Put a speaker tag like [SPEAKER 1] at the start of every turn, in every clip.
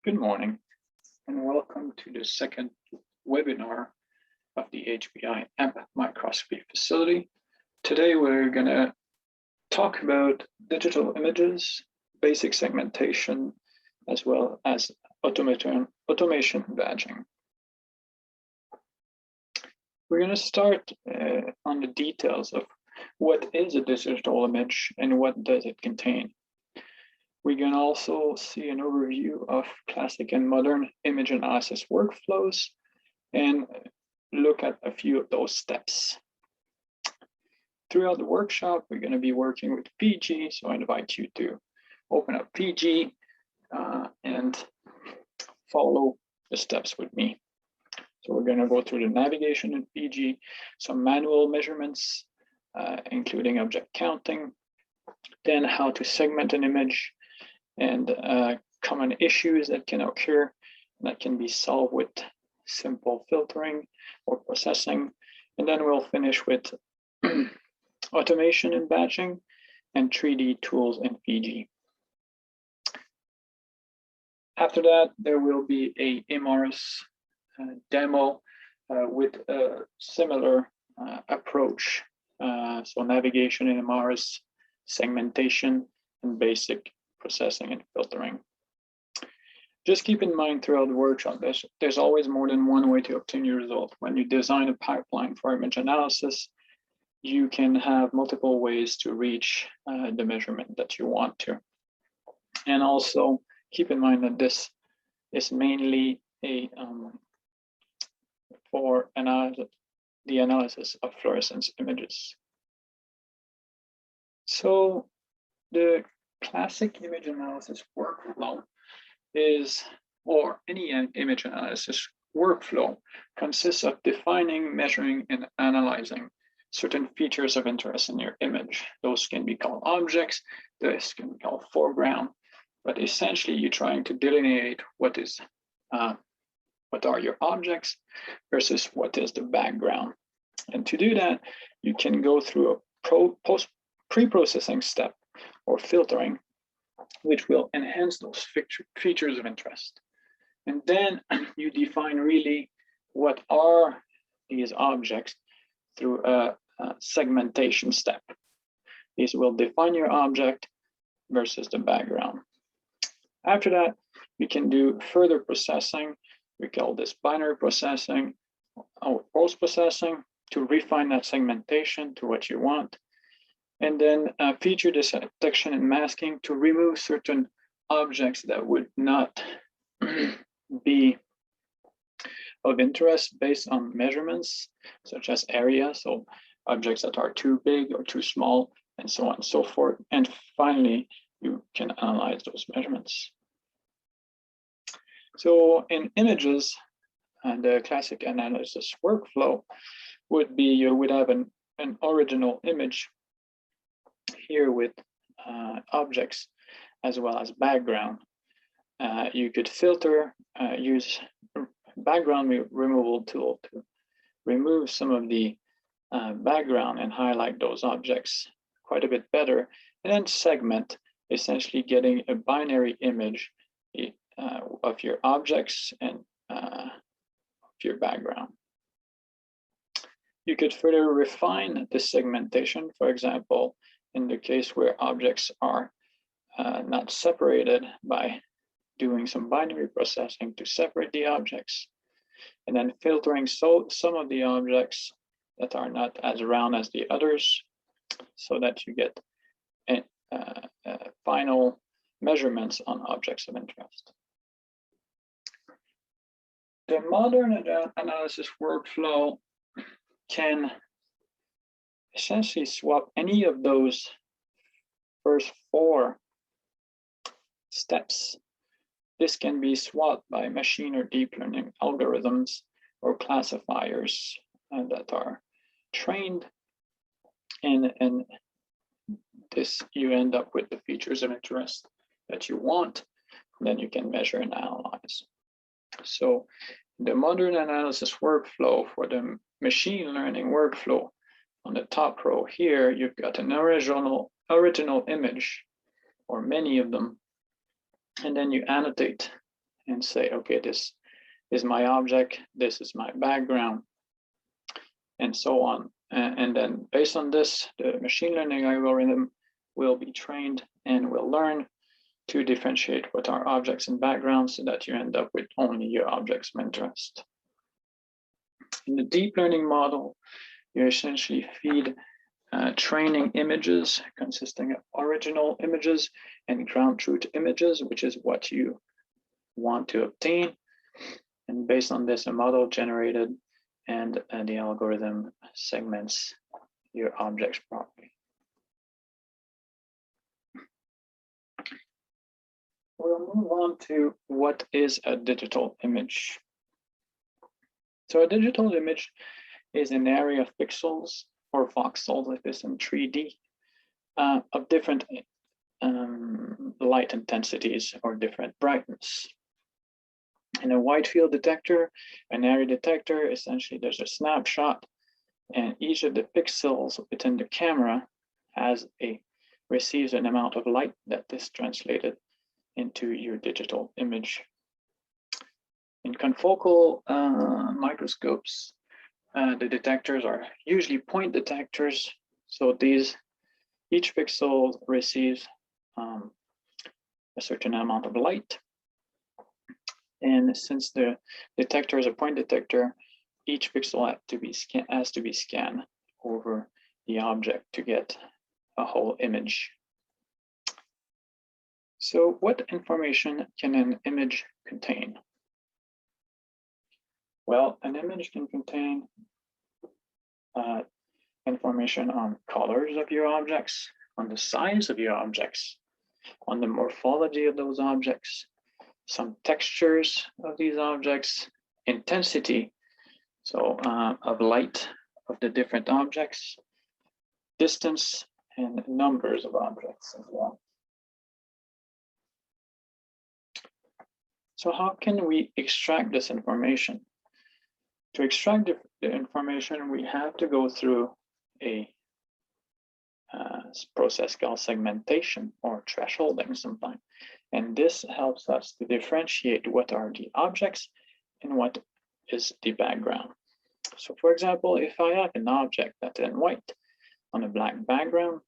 [SPEAKER 1] Good morning, and welcome to the second webinar of the HBIAMP microscopy facility. Today, we're going to talk about digital images, basic segmentation, as well as automation badging. We're going to start on the details of what is a digital image and what does it contain. We can also see an overview of classic and modern image analysis workflows and look at a few of those steps. Throughout the workshop, we're going to be working with Fiji, so I invite you to open up Fiji and follow the steps with me. So we're going to go through the navigation in Fiji, some manual measurements, including object counting, then how to segment an image, and common issues that can occur that can be solved with simple filtering or processing. And then we'll finish with automation and batching and 3D tools in Fiji. After that, there will be a MRS demo with a similar approach. So navigation in MRS, segmentation, and basic processing and filtering. Just keep in mind throughout the workshop, there's always more than one way to obtain your result. When you design a pipeline for image analysis, you can have multiple ways to reach the measurement that you want to. And also keep in mind that this is mainly a for the analysis of fluorescence images. So the classic image analysis workflow is, or any image analysis workflow consists of defining, measuring, and analyzing certain features of interest in your image. Those can be called objects, this can be called foreground, but essentially you're trying to delineate what are your objects versus what is the background. And to do that, you can go through a pre-processing step or filtering, which will enhance those features of interest. And then you define really what are these objects through a segmentation step. These will define your object versus the background. After that, we can do further processing. We call this binary processing or post-processing to refine that segmentation to what you want. And then feature detection and masking to remove certain objects that would not be of interest based on measurements, such as area, so objects that are too big or too small, and so on and so forth. And finally, you can analyze those measurements. So in images, the classic analysis workflow would be you would have an original image here with objects as well as background. You could filter, use background removal tool to remove some of the background and highlight those objects quite a bit better, and then segment, essentially getting a binary image of your objects and of your background. You could further refine the segmentation, for example, in the case where objects are not separated by doing some binary processing to separate the objects, and then filtering some of the objects that are not as round as the others, so that you get final measurements on objects of interest. The modern analysis workflow can essentially swap any of those first four steps. This can be swapped by machine or deep learning algorithms or classifiers that are trained, and this you end up with the features of interest that you want, and then you can measure and analyze. So the modern analysis workflow for the machine learning workflow, on the top row here, you've got an original image, or many of them, and then you annotate and say, okay, this is my object, this is my background, and so on. And then based on this, the machine learning algorithm will be trained and will learn to differentiate what are objects and backgrounds so that you end up with only your objects of interest. In the deep learning model, you essentially feed training images consisting of original images and ground truth images, which is what you want to obtain. And based on this, a model generated and the algorithm segments your objects properly. We'll move on to what is a digital image. So a digital image is an area of pixels or voxels, if it's in 3D, of different light intensities or different brightness. In a wide field detector, an area detector, essentially there's a snapshot, and each of the pixels within the camera receives an amount of light that is translated into your digital image. In confocal microscopes, the detectors are usually point detectors. So each pixel receives a certain amount of light. And since the detector is a point detector, each pixel has to be scanned over the object to get a whole image. So what information can an image contain? Well, an image can contain information on colors of your objects, on the size of your objects, on the morphology of those objects, some textures of these objects, intensity, so of light of the different objects, distance, and numbers of objects as well. So how can we extract this information? To extract the information, we have to go through a process called segmentation or thresholding sometimes. And this helps us to differentiate what are the objects and what is the background. So for example, if I have an object that's in white on a black background,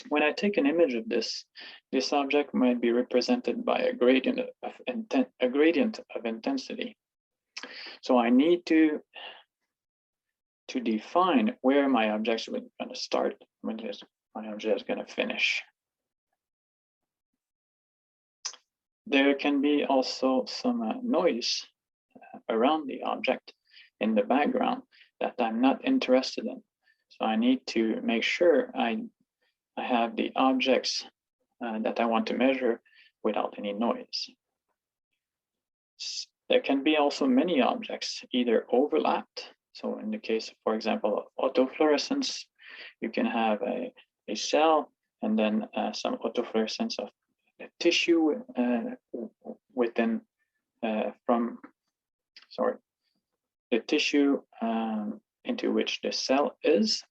[SPEAKER 1] when I take an image of this object might be represented by a gradient of intensity. So I need to define where my objects are going to start, when my object is going to finish. There can be also some noise around the object in the background that I'm not interested in. So I need to make sure I have the objects that I want to measure without any noise. There can be also many objects either overlapped. So in the case, for example, of autofluorescence, you can have a cell and then some autofluorescence of the tissue within the tissue into which the cell is.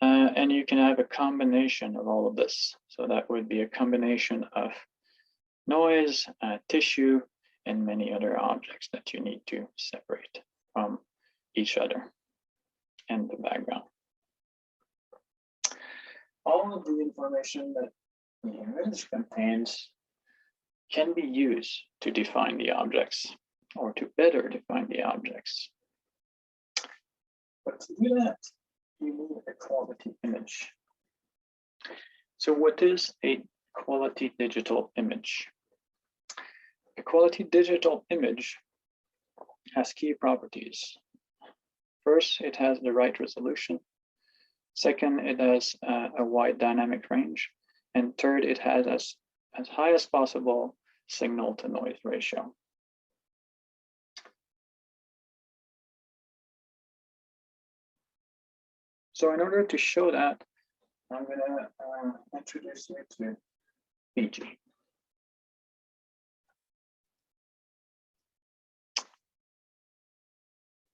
[SPEAKER 1] And you can have a combination of all of this. So that would be a combination of noise, tissue, and many other objects that you need to separate from each other and the background. All of the information that the image contains can be used to define the objects or to better define the objects. But to do that, you need a quality image. So what is a quality digital image? A quality digital image has key properties. First, it has the right resolution. Second, it has a wide dynamic range. And third, it has as high as possible signal to noise ratio. So in order to show that, I'm going to introduce you to Fiji.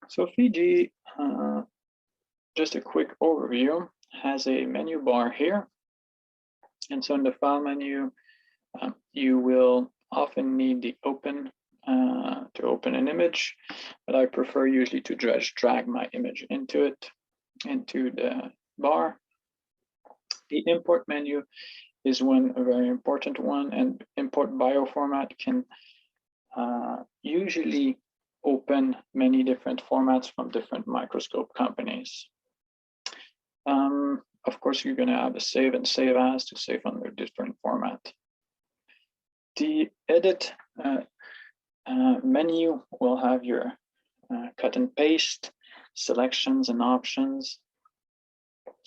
[SPEAKER 1] So Fiji, just a quick overview, has a menu bar here. And so in the file menu, you will often need the open to open an image, but I prefer usually to just drag my image into it, into the bar. The import menu is a very important one, and import bioformat can usually open many different formats from different microscope companies. Of course, you're going to have a save and save as to save under different format. The edit menu will have your cut and paste selections and options.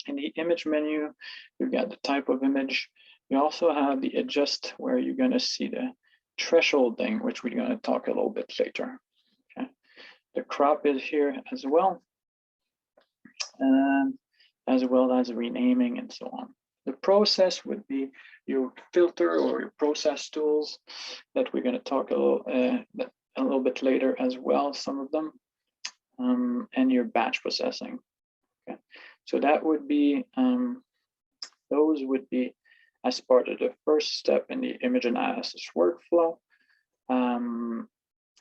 [SPEAKER 1] In the image menu, you've got the type of image. You also have the adjust, where you're going to see the thresholding, which we're going to talk a little bit later. Okay. The crop is here as well, as well as renaming and so on. The process would be your filter or your process tools that we're going to talk a little bit later as well, some of them, and your batch processing. Okay. So that would be, those would be as part of the first step in the image analysis workflow,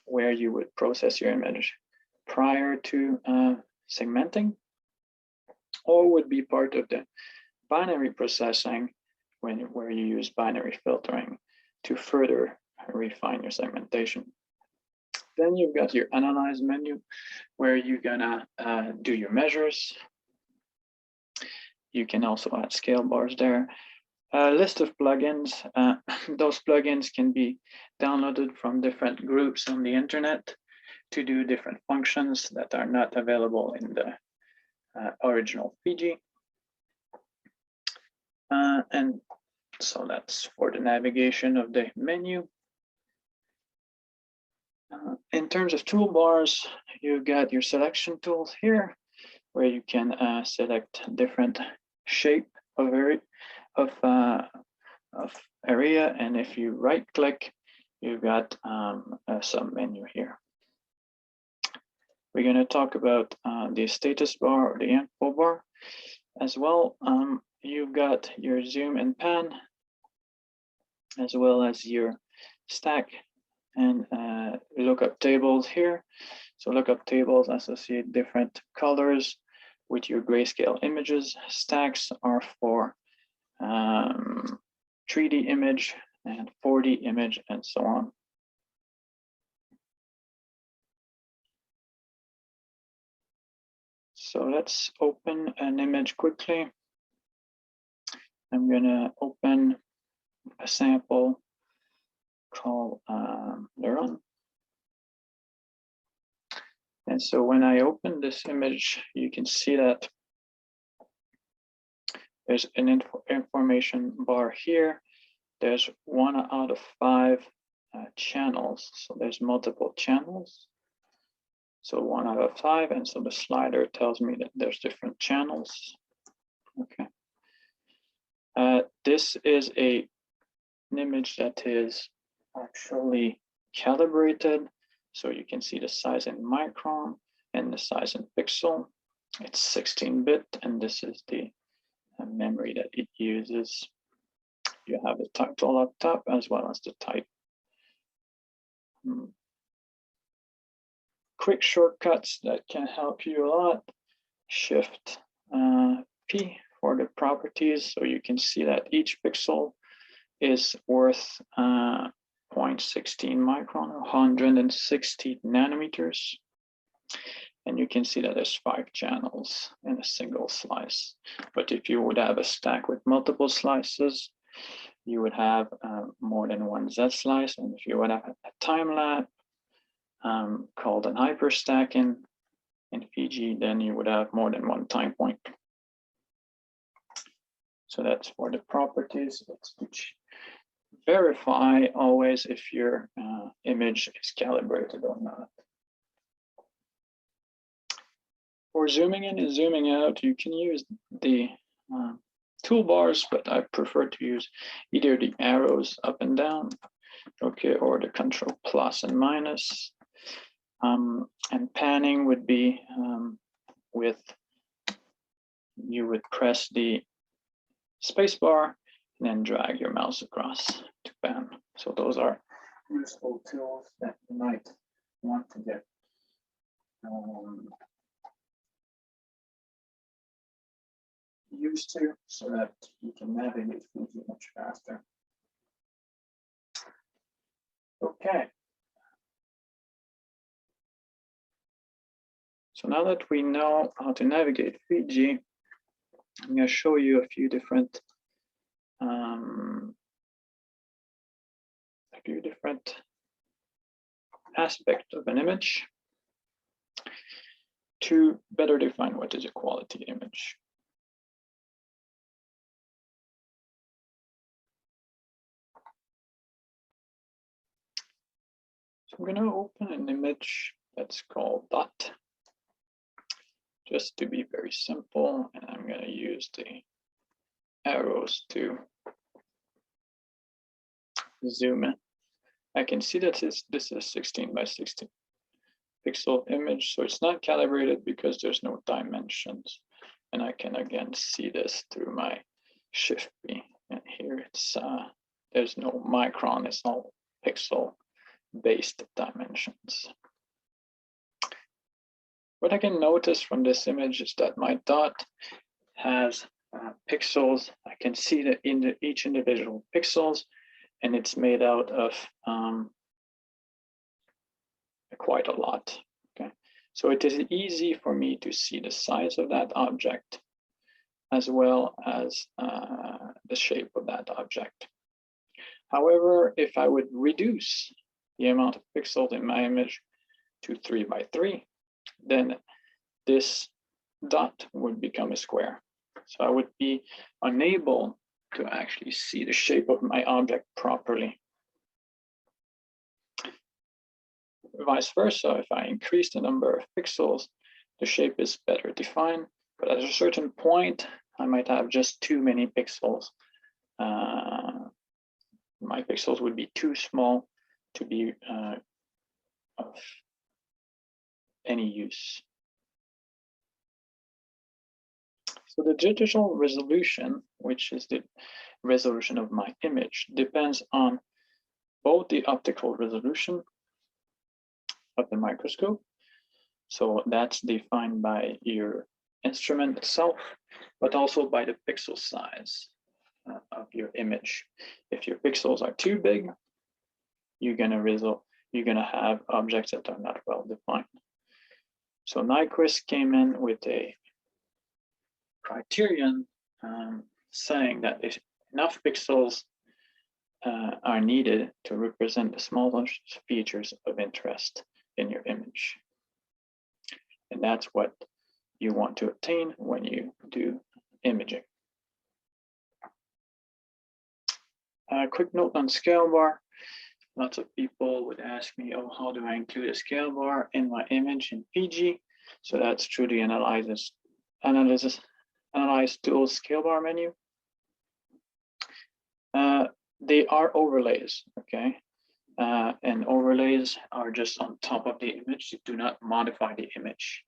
[SPEAKER 1] where you would process your image prior to segmenting, or would be part of the binary processing where you use binary filtering to further refine your segmentation. Then you've got your analyze menu, where you're gonna do your measures. You can also add scale bars there. A list of plugins. Those plugins can be downloaded from different groups on the internet to do different functions that are not available in the original Fiji. And so that's for the navigation of the menu. In terms of toolbars, you've got your selection tools here, where you can select different shape of area, and if you right click, you've got a sub menu here. We're going to talk about the status bar or the info bar as well. You've got your zoom and pan, as well as your stack and lookup tables here. So lookup tables associate different colors with your grayscale images. Stacks are for 3D image and 4D image and so on. So let's open an image quickly. I'm going to open a sample called Neuron. And so when I open this image, you can see that there's an information bar here. There's 1 out of 5 channels. So there's multiple channels. So 1 out of 5. And so the slider tells me that there's different channels. Okay. This is an image that is actually calibrated. So you can see the size in micron and the size in pixel. It's 16-bit, and this is the memory that it uses. You have the title up top as well as the type. Quick shortcuts that can help you a lot. Shift P for the properties, so you can see that each pixel is worth 0.16 micron, 160 nanometers. And you can see that there's 5 channels in a single slice. But if you would have a stack with multiple slices, you would have more than 1 Z slice. And if you would have a time lapse called an hyperstack in Fiji, then you would have more than 1 time point. So that's for the properties. Let's verify always if your image is calibrated or not. For zooming in and zooming out, you can use the toolbars, but I prefer to use either the arrows up and down, okay, or the control plus and minus. And panning would be you would press the space bar and then drag your mouse across to pan. So those are useful tools that you might want to get used to so that you can navigate Fiji much faster. Okay. So now that we know how to navigate Fiji, I'm going to show you a few different aspects of an image to better define what is a quality image. So I'm going to open an image that's called dot, just to be very simple, and I'm going to use the arrows to zoom in. I can see that this is 16 by 16 pixel image, so it's not calibrated because there's no dimensions. And I can again see this through my Shift B. And here it's there's no micron, it's all pixel based dimensions. What I can notice from this image is that my dot has pixels. I can see that in each individual pixels, and it's made out of quite a lot. Okay, so it is easy for me to see the size of that object as well as the shape of that object. However, if I would reduce the amount of pixels in my image to 3 by 3, then this dot would become a square. So I would be unable to actually see the shape of my object properly. Vice versa, if I increase the number of pixels, the shape is better defined, but at a certain point, I might have just too many pixels. My pixels would be too small to be of any use. So the digital resolution, which is the resolution of my image, depends on both the optical resolution of the microscope. So that's defined by your instrument itself, but also by the pixel size of your image. If your pixels are too big, you're gonna have objects that are not well defined. So Nyquist came in with a criterion saying that if enough pixels are needed to represent the smallest features of interest in your image. And that's what you want to obtain when you do imaging. A quick note on scale bar. Lots of people would ask me, oh, how do I include a scale bar in my image in Fiji? So that's through the Analyze Tools scale bar menu. They are overlays, okay? And overlays are just on top of the image. You do not modify the image.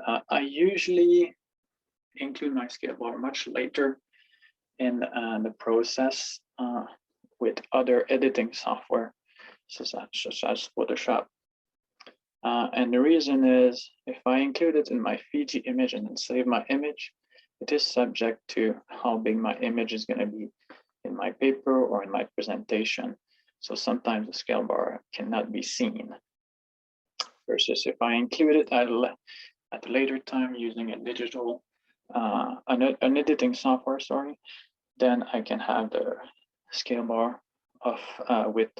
[SPEAKER 1] I usually include my scale bar much later in the process with other editing software, such as Photoshop. And the reason is, if I include it in my Fiji image and then save my image, it is subject to how big my image is going to be in my paper or in my presentation. So sometimes the scale bar cannot be seen. Versus if I include it at a later time using a digital, an editing software, sorry, then I can have the scale bar of with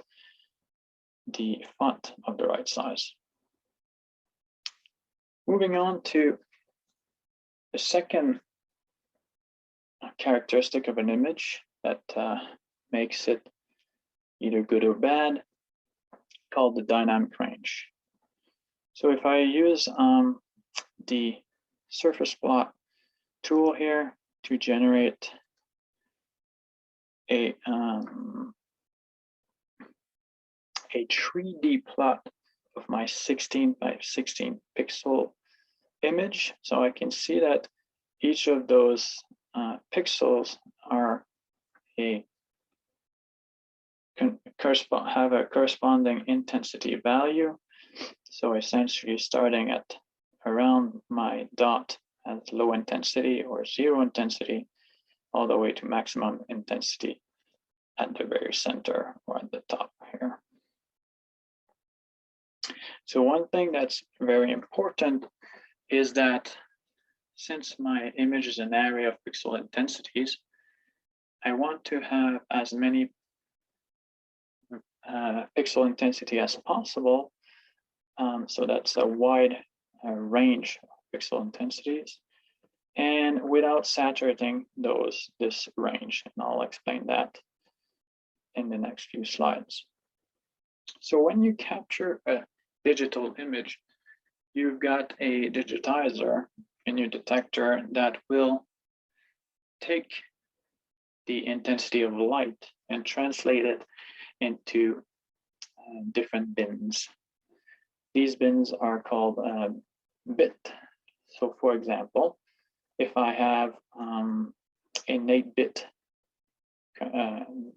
[SPEAKER 1] the font of the right size. Moving on to the second characteristic of an image that makes it either good or bad, called the dynamic range. So if I use the surface plot tool here to generate a 3D plot of my 16 by 16 pixel image, so I can see that each of those pixels are a have a corresponding intensity value. So essentially starting at around my dot at low intensity or zero intensity, all the way to maximum intensity at the very center or at the top here. So one thing that's very important is that since my image is an array of pixel intensities, I want to have as many pixel intensity as possible. So that's a wide range of pixel intensities, and without saturating this range. And I'll explain that in the next few slides. So when you capture a digital image, you've got a digitizer in your detector that will take the intensity of light and translate it into different bins. These bins are called bit. So for example, if I have an 8-bit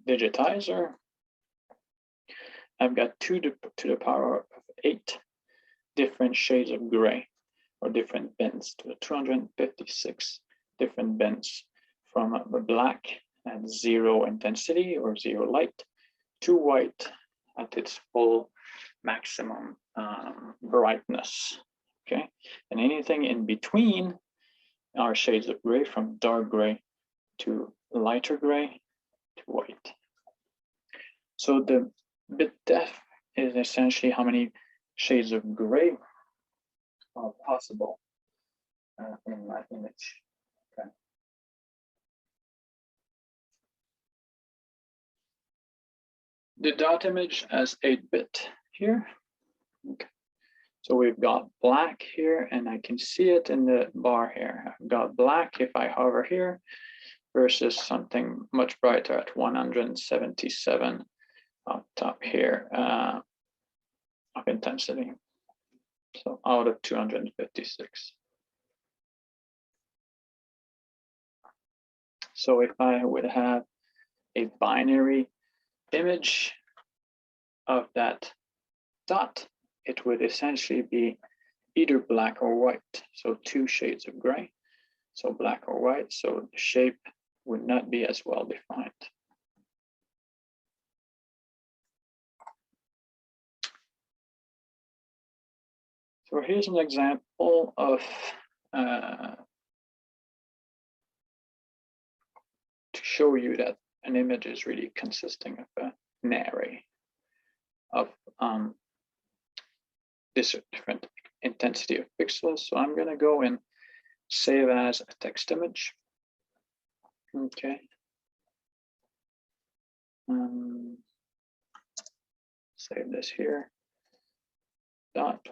[SPEAKER 1] digitizer, I've got 2 to the power of 8 different shades of gray, or different bins, to 256 different bins, from the black at 0 intensity or 0 light to white at its full maximum brightness. Okay, and anything in between are shades of gray, from dark gray to lighter gray to white. So the bit depth is essentially how many shades of gray are possible in my image. Okay. The dot image has 8-bit here. Okay. So we've got black here, and I can see it in the bar here. I've got black if I hover here, versus something much brighter at 177 up top here of intensity. So out of 256. So if I would have a binary image of that dot, it would essentially be either black or white. So 2 shades of gray, so black or white. So the shape would not be as well defined. So here's an example of to show you that an image is really consisting of an array of this different intensity of pixels. So I'm going to go and save as a text image. Okay. Save this here. Dot.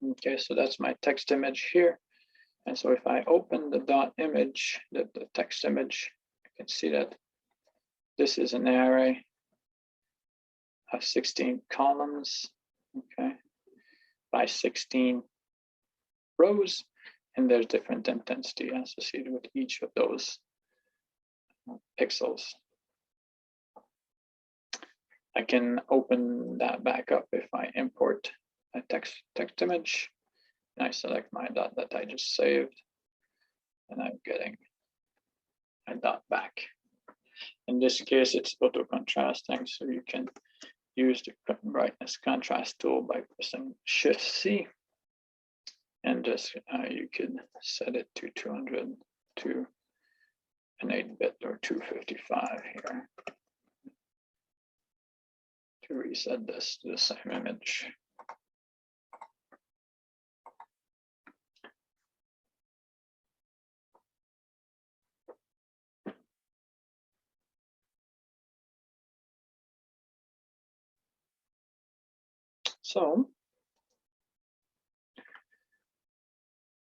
[SPEAKER 1] Okay, so that's my text image here. And so if I open the dot image, the text image, I can see that this is an array of 16 columns, okay, by 16 rows, and there's different intensity associated with each of those pixels. I can open that back up if I import a text image, and I select my dot that I just saved, and I'm getting my dot back. In this case, it's auto contrasting, so you can use the brightness contrast tool by pressing Shift C, and just you could set it to 200 to an 8-bit or 255 here to reset this to the same image. So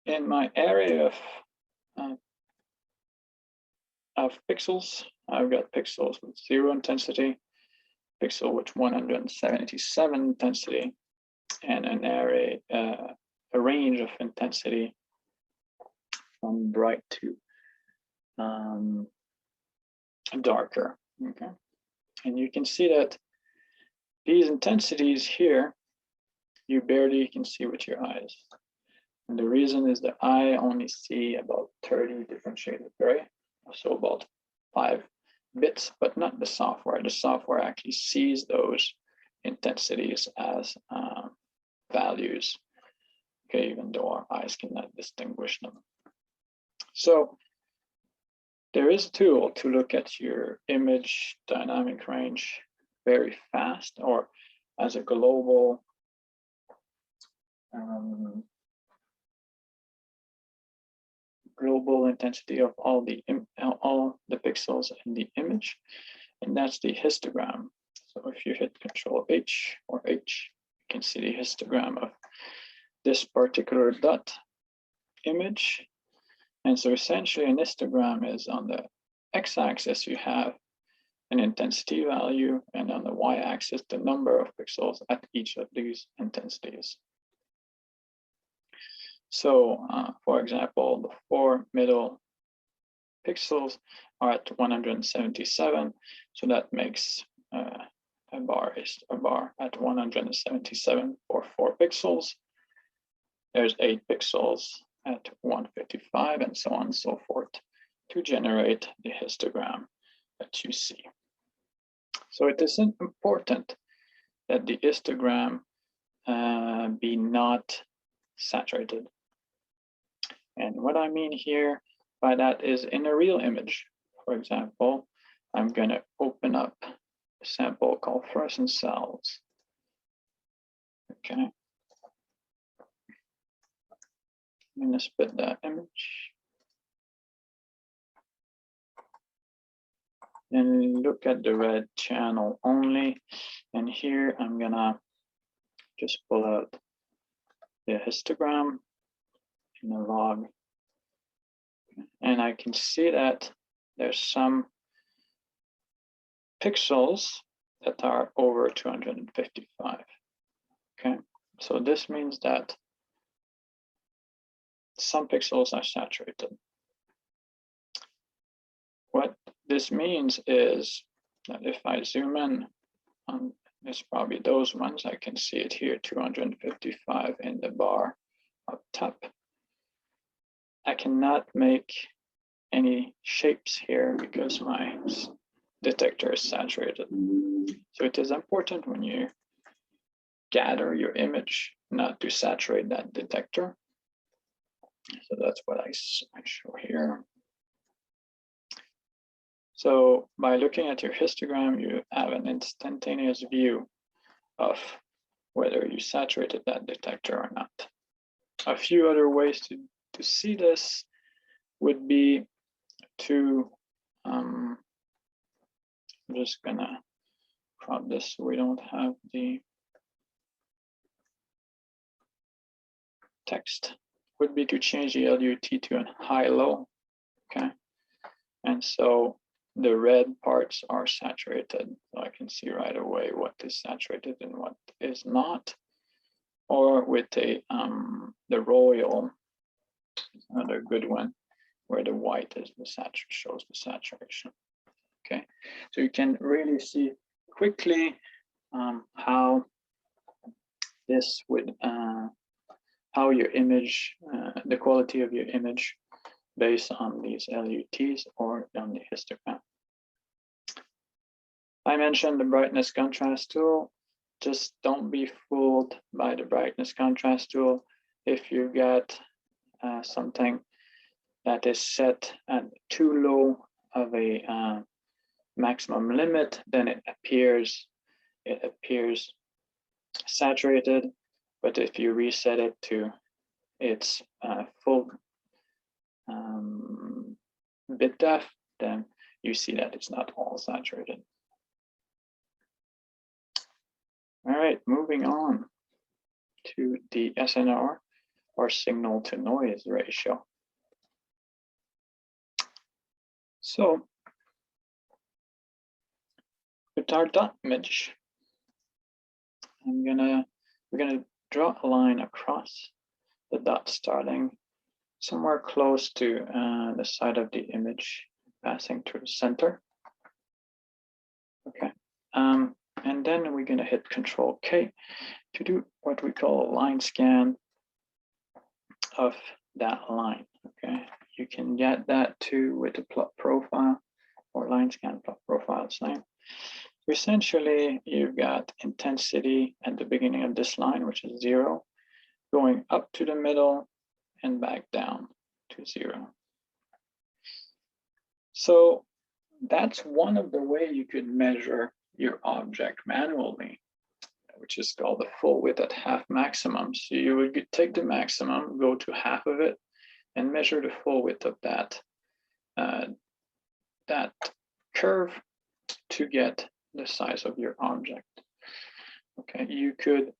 [SPEAKER 1] in my area of pixels, I've got pixels with 0 intensity, pixel with 177 intensity, and an array, a range of intensity from bright to darker. Okay, And you can see that these intensities here, you barely can see with your eyes. And the reason is that I only see about 30 different shades of gray, so about 5 bits, but not the software. The software actually sees those intensities as values, okay, even though our eyes cannot distinguish them. So there is a tool to look at your image dynamic range very fast, or as a global global intensity of all the pixels in the image, and that's the histogram. So if you hit Control H or H, you can see the histogram of this particular dot image. And so essentially an histogram is on the x-axis you have an intensity value, and on the y-axis the number of pixels at each of these intensities. So for example, the 4 middle pixels are at 177, so that makes a bar at 177 for 4 pixels. There's 8 pixels at 155, and so on and so forth, to generate the histogram that you see. So it is important that the histogram be not saturated. And what I mean here by that is in a real image. For example, I'm going to open up a sample called fluorescent cells. Okay. I'm going to split that image. And look at the red channel only. And here I'm going to just pull out the histogram in a log. And I can see that there's some pixels that are over 255. Okay, so this means that some pixels are saturated. What this means is that if I zoom in on, it's probably those ones, I can see it here, 255 in the bar up top. I cannot make any shapes here because my detector is saturated. So it is important when you gather your image not to saturate that detector. So that's what I show here. So by looking at your histogram, you have an instantaneous view of whether you saturated that detector or not. A few other ways to see this would be to, I'm just gonna crop this so we don't have the text, would be to change the LUT to a high-low, okay? And so the red parts are saturated, so I can see right away what is saturated and what is not. Or with the royal, another good one, where the white is the saturation, shows the saturation. Okay, so you can really see quickly how this would, how your image, the quality of your image based on these LUTs or on the histogram. I mentioned the brightness contrast tool. Just don't be fooled by the brightness contrast tool. If you get something that is set at too low of a maximum limit, then it appears saturated. But if you reset it to its full bit depth, then you see that it's not all saturated. All right, moving on to the SNR, or signal to noise ratio. So with our dot image, we're gonna draw a line across the dot starting somewhere close to the side of the image, passing through the center. Okay, And then we're going to hit Control K to do what we call a line scan of that line. Okay, you can get that too with the plot profile or line scan plot profile same. So essentially, you've got intensity at the beginning of this line, which is 0, going up to the middle and back down to 0. So that's one of the ways you could measure your object manually, which is called the full width at half maximum. So you would take the maximum, go to half of it, and measure the full width of that curve to get the size of your object. Okay, you could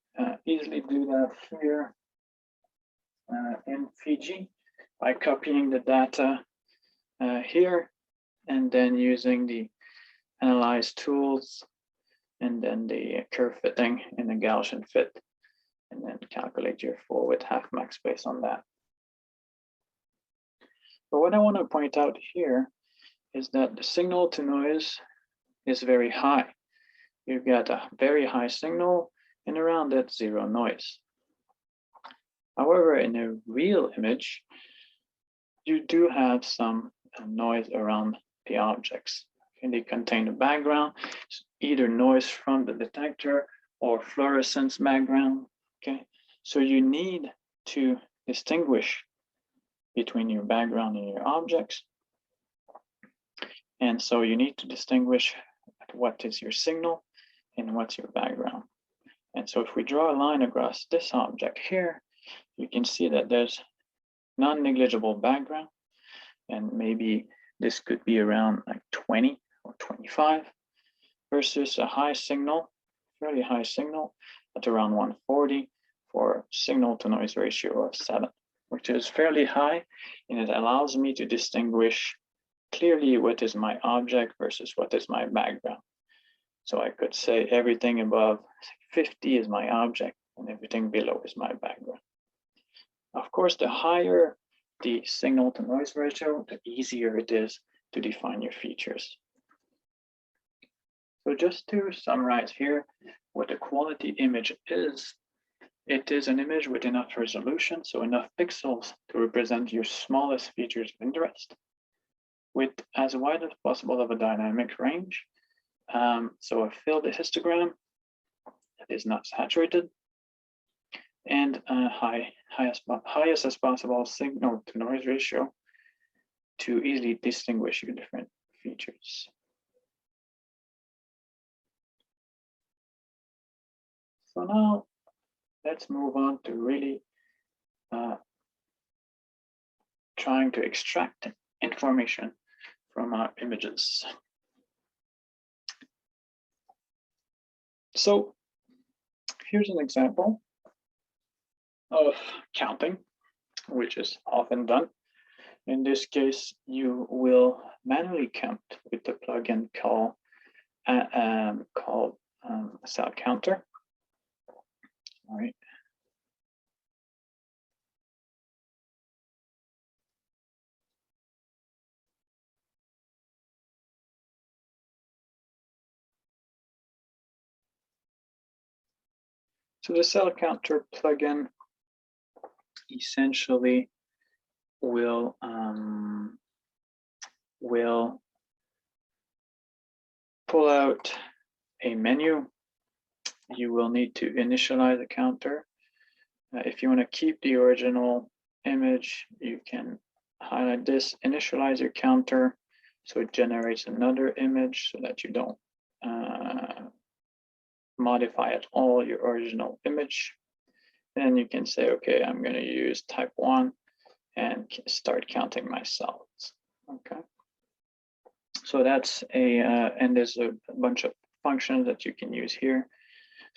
[SPEAKER 1] easily do that here in Fiji by copying the data here and then using the analyze tools and then the curve fitting in the Gaussian fit, and then calculate your full width half max based on that. But what I want to point out here is that the signal to noise is very high. You've got a very high signal and around it 0 noise. However, in a real image, you do have some noise around the objects. And they contain a background, either noise from the detector or fluorescence background. Okay, so you need to distinguish between your background and your objects. And so you need to distinguish what is your signal and what's your background. And so if we draw a line across this object here, you can see that there's non-negligible background, and maybe this could be around like 20 or 25 versus a high signal, fairly high signal at around 140 for signal to noise ratio of 7, which is fairly high, and it allows me to distinguish clearly what is my object versus what is my background. So I could say everything above 50 is my object and everything below is my background. Of course, the higher the signal to noise ratio, the easier it is to define your features. So just to summarize here, what a quality image is, it is an image with enough resolution, so enough pixels to represent your smallest features of interest, with as wide as possible of a dynamic range. So a filled histogram that is not saturated, and highest as possible signal to noise ratio to easily distinguish your different features. So now let's move on to really trying to extract information from our images. So here's an example of counting, which is often done. In this case, you will manually count with the plugin called cell counter. All right. So the cell counter plugin essentially will pull out a menu. You will need to initialize a counter. If you want to keep the original image, you can highlight this, initialize your counter, so it generates another image so that you don't modify at all your original image. Then you can say, okay, I'm going to use type 1 and start counting my cells. Okay. So that's and there's a bunch of functions that you can use here.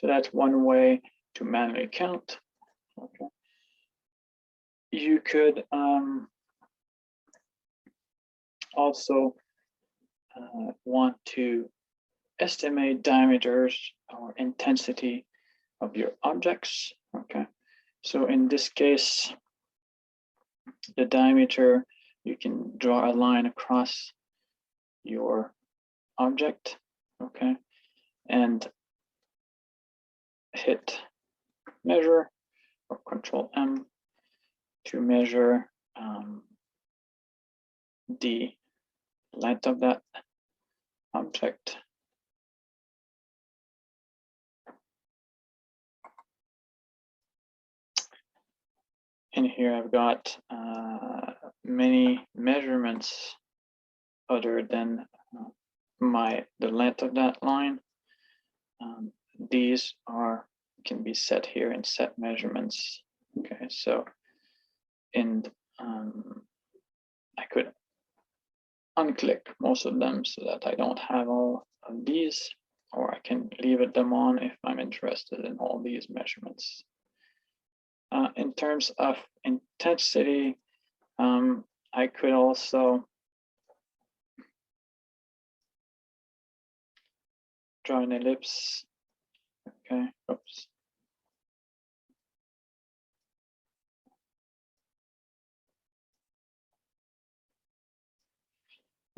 [SPEAKER 1] So that's one way to manually count. Okay. You could also want to estimate diameters or intensity of your objects. Okay, so in this case, the diameter, you can draw a line across your object. Okay, and hit measure or Control M to measure the length of that object. And here I've got many measurements other than the length of that line. These can be set here in set measurements. Okay, so I could unclick most of them so that I don't have all of these, or I can leave them on if I'm interested in all these measurements. In terms of intensity, I could also draw an ellipse. Okay, oops.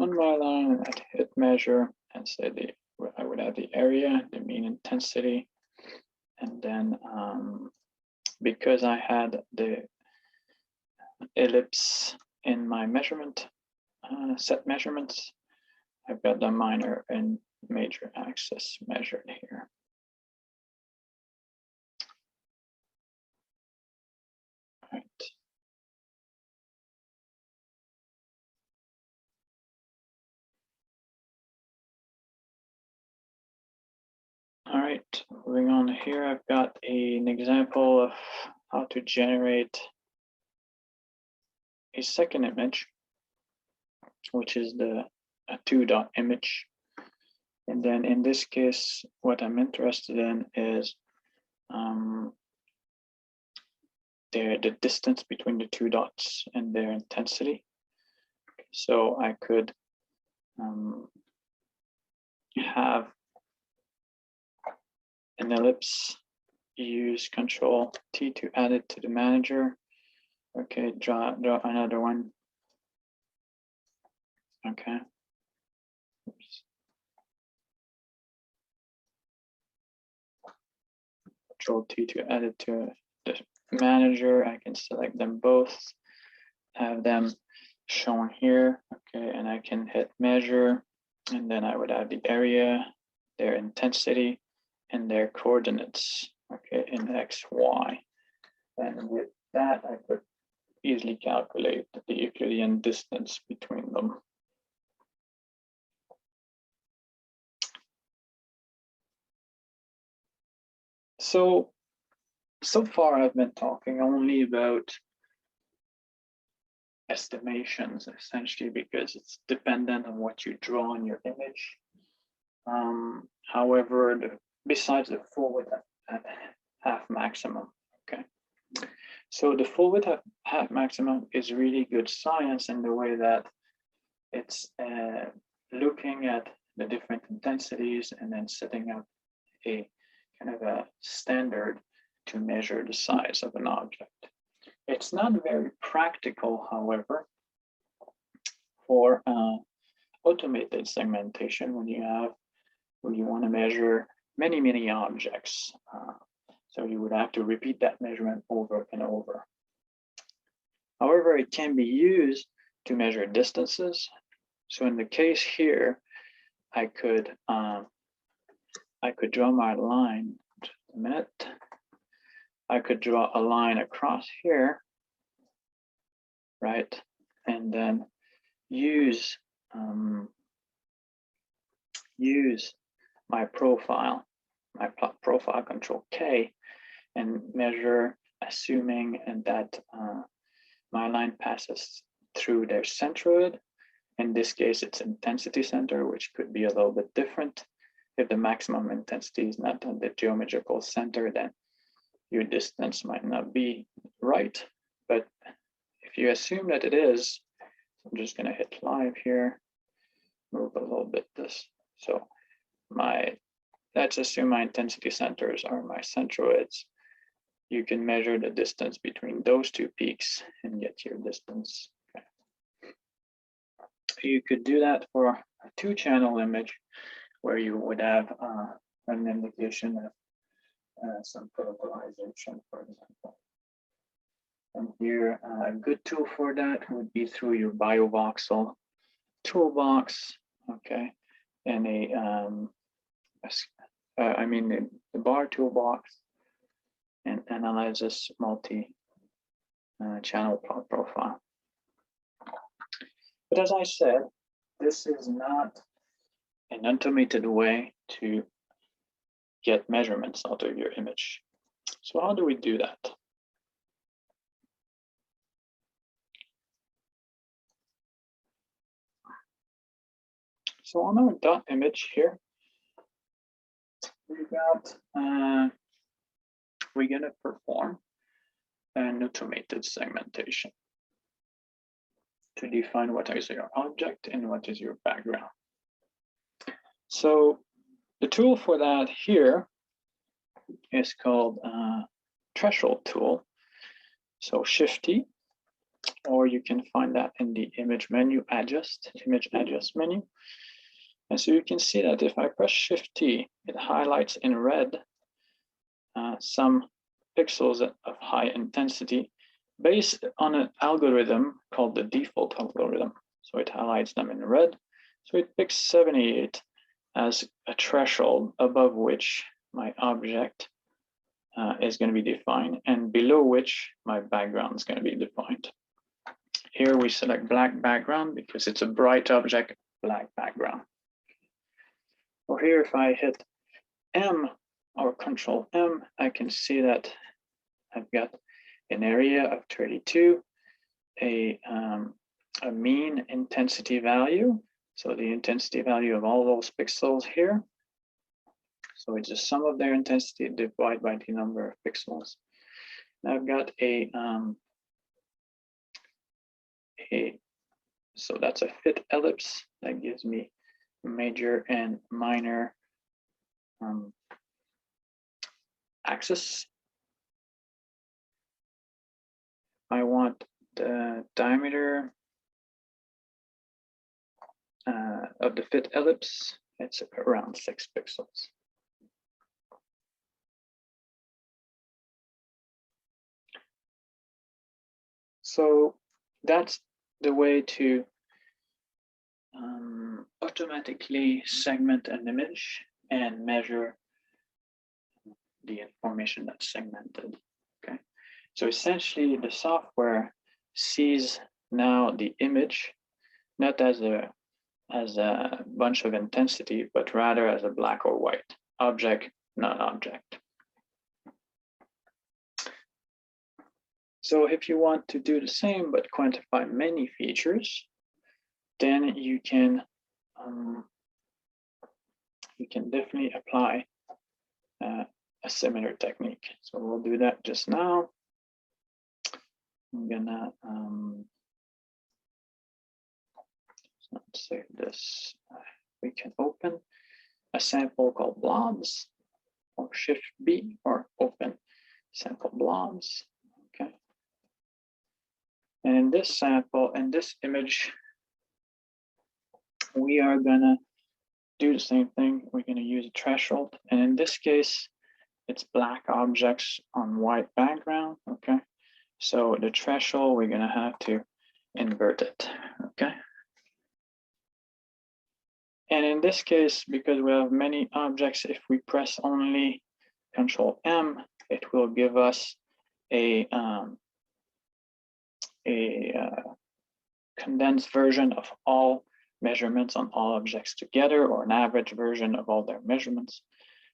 [SPEAKER 1] On my line, I'd hit measure and say I would add the area, the mean intensity, and then because I had the ellipse in my measurement set measurements, I've got the minor and major axis measured here. All right. All right, moving on here, I've got an example of how to generate a second image, which is a 2-dot image. And then in this case, what I'm interested in is the distance between the 2 dots and their intensity. So I could have an ellipse, use Control T to add it to the manager. Okay, draw another one. Okay. Oops. Control T to add it to the manager. I can select them both, have them shown here. Okay, and I can hit measure, and then I would add the area, their intensity, and their coordinates, okay, in X, Y. And with that, I could easily calculate the Euclidean distance between them. So far I've been talking only about estimations, essentially, because it's dependent on what you draw in your image. However, besides the full width at half maximum, okay. So the full width at half maximum is really good science in the way that it's looking at the different intensities and then setting up a kind of a standard to measure the size of an object. It's not very practical, however, for automated segmentation when you want to measure many objects. So you would have to repeat that measurement over and over. However, it can be used to measure distances. So in the case here, I could draw my line. Just a minute. I could draw a line across here, right? And then use my profile, profile Control K, and measure, assuming that my line passes through their centroid. In this case, it's intensity center, which could be a little bit different. If the maximum intensity is not at the geometrical center, then your distance might not be right. But if you assume that it is, I'm just going to hit live here, move a little bit this. So let's assume my intensity centers are my centroids. You can measure the distance between those two peaks and get your distance. Okay. You could do that for a 2-channel image where you would have an indication of some protocolization, for example. And here, a good tool for that would be through your biovoxel toolbox, okay, and the bar toolbox, and analyze this multi-channel plot profile. But as I said, this is not an automated way to get measurements out of your image. So how do we do that? So on our dot image here, we're gonna perform an automated segmentation to define what is your object and what is your background. So the tool for that here is called threshold tool. So Shift T, or you can find that in the image menu image adjust menu. And so you can see that if I press Shift T, it highlights in red some pixels of high intensity based on an algorithm called the default algorithm. So it highlights them in red. So it picks 78 as a threshold above which my object is going to be defined and below which my background is going to be defined. Here we select black background because it's a bright object, black background. Or here, if I hit M or Control M, I can see that I've got an area of 32, a mean intensity value. So the intensity value of all those pixels here. So it's the sum of their intensity divided by the number of pixels. Now I've got so that's a fit ellipse that gives me major and minor axis. I want the diameter of the fit ellipse. It's around 6 pixels. So that's the way to automatically segment an image and measure the information that's segmented. Okay, so essentially the software sees now the image not as a bunch of intensity, but rather as a black or white object, non-object. So if you want to do the same but quantify many features, then you can definitely apply a similar technique. So we'll do that just now. I'm gonna let's save this. We can open a sample called Blobs, or Shift B, or open sample Blobs. Okay. And in this sample, in this image, we are gonna do the same thing. We're gonna use a threshold, and in this case, it's black objects on white background. Okay. So the threshold, we're gonna have to invert it. Okay. And in this case, because we have many objects, if we press only Control M, it will give us a condensed version of all measurements on all objects together, or an average version of all their measurements.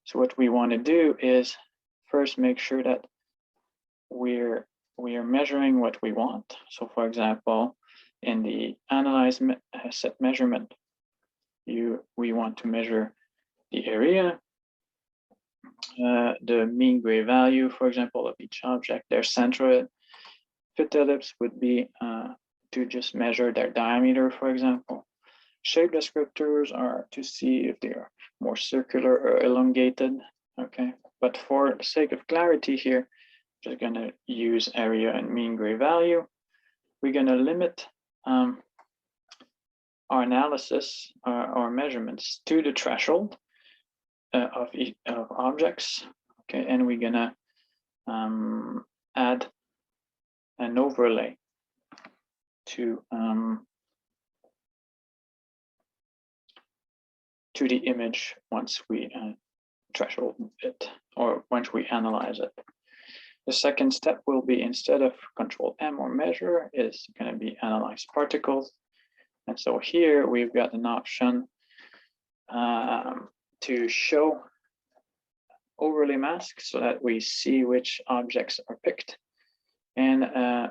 [SPEAKER 1] So what we want to do is first make sure that we are measuring what we want. So for example, in the analyze set measurement, we want to measure the area, the mean gray value, for example, of each object, their centroid. Fit ellipse would be to just measure their diameter, for example. Shape descriptors are to see if they are more circular or elongated. Okay, but for the sake of clarity here, just going to use area and mean gray value. We're going to limit our analysis, our measurements to the threshold. of objects. Okay, and we're gonna add an overlay to the image once we threshold it, or once we analyze it. The second step will be, instead of Control M or measure, is going to be analyze particles. And so here we've got an option to show overlay mask so that we see which objects are picked. And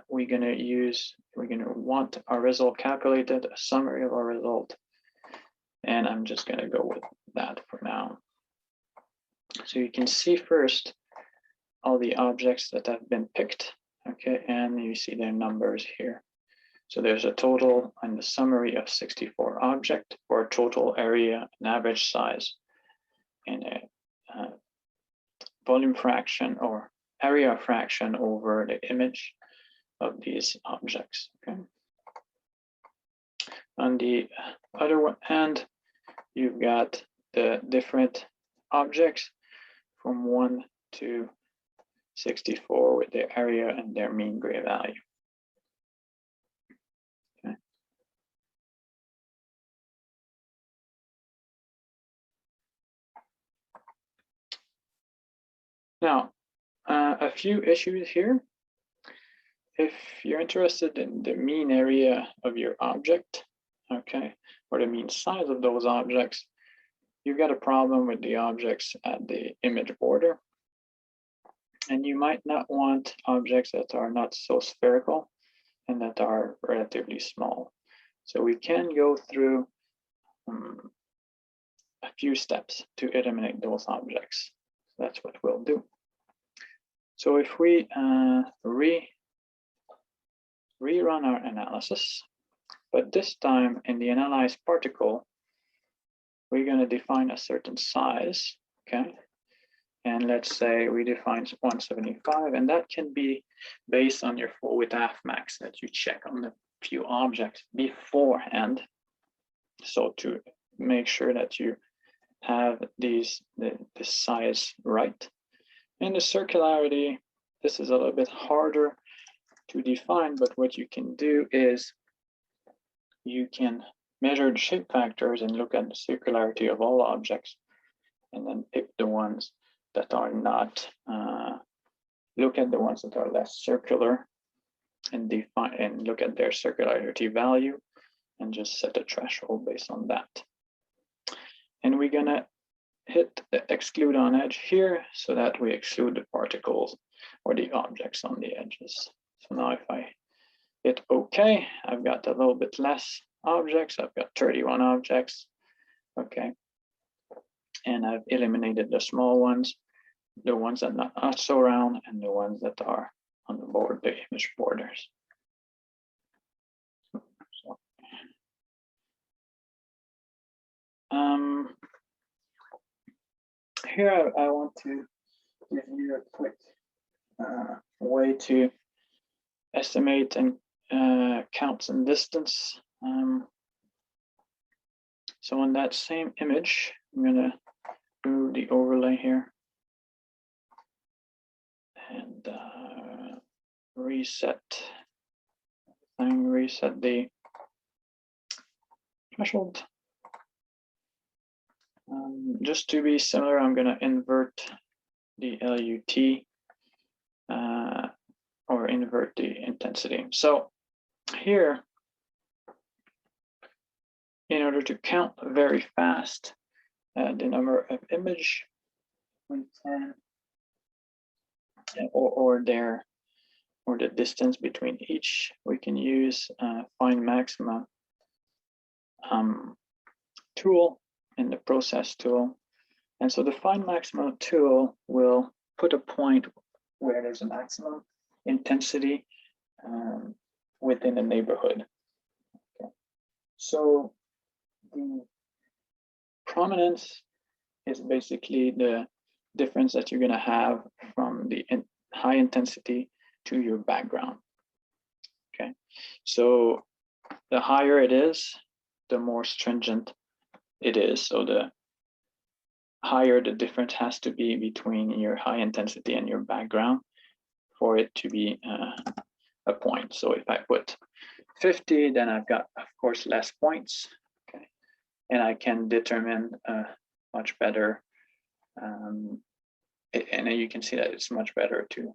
[SPEAKER 1] we're going to want our result calculated, a summary of our result. And I'm just going to go with that for now. So you can see first all the objects that have been picked. Okay, and you see their numbers here. So there's a total and the summary of 64 objects for a total area, an average size, and a volume fraction or area fraction over the image of these objects. Okay. On the other hand, you've got the different objects from 1 to 64 with their area and their mean gray value. Okay. Now, a few issues here. If you're interested in the mean area of your object, okay, or the mean size of those objects, you've got a problem with the objects at the image border. And you might not want objects that are not so spherical and that are relatively small. So we can go through a few steps to eliminate those objects. So that's what we'll do. So if we rerun our analysis, but this time in the analyzed particle, we're going to define a certain size, okay? And let's say we define 175, and that can be based on your full width half max that you check on the few objects beforehand. So to make sure that you have this size right. And the circularity, this is a little bit harder to define, but what you can do is you can measure the shape factors and look at the circularity of all objects, and then pick the ones that are not, look at the ones that are less circular and define and look at their circularity value and just set a threshold based on that. And we're gonna hit the exclude on edge here so that we exclude the particles or the objects on the edges. So now if I hit OK, I've got a little bit less objects. I've got 31 objects. Okay. And I've eliminated the small ones, the ones that are not so round, and the ones that are on the board, the image borders. So, here I want to give you a quick way to estimate and counts and distance. So on that same image, I'm going to remove the overlay here and reset the threshold. Just to be similar, I'm going to invert the LUT or invert the intensity. So here, in order to count very fast the number of image, we can, or the distance between each, we can use find maxima tool in the process tool. And so the find maximum tool will put a point where there's a maximum intensity within a neighborhood. Okay. So the prominence is basically the difference that you're going to have from the high intensity to your background. Okay, so the higher it is, the more stringent it is. So the higher the difference has to be between your high intensity and your background for it to be a point. So if I put 50, then I've got, of course, less points, okay? And I can determine much better, and then you can see that it's much better to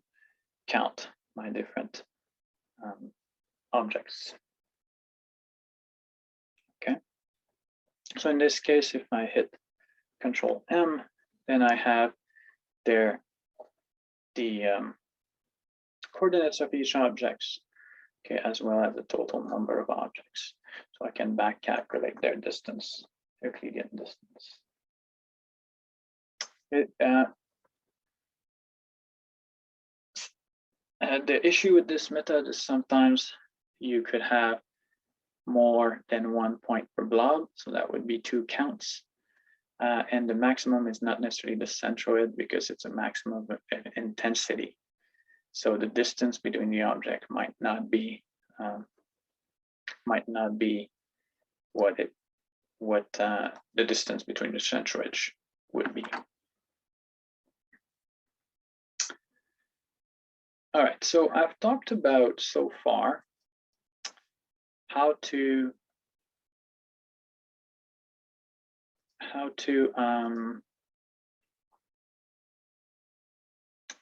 [SPEAKER 1] count my different objects, okay? So in this case, if I hit Control M, then I have there the coordinates of each objects, okay, as well as the total number of objects. So I can back calculate their distance, Euclidean distance. The issue with this method is sometimes you could have more than 1 point per blob, so that would be 2 counts. And the maximum is not necessarily the centroid because it's a maximum of intensity. So the distance between the object might not be what the distance between the centroids would be. All right, so I've talked about so far how to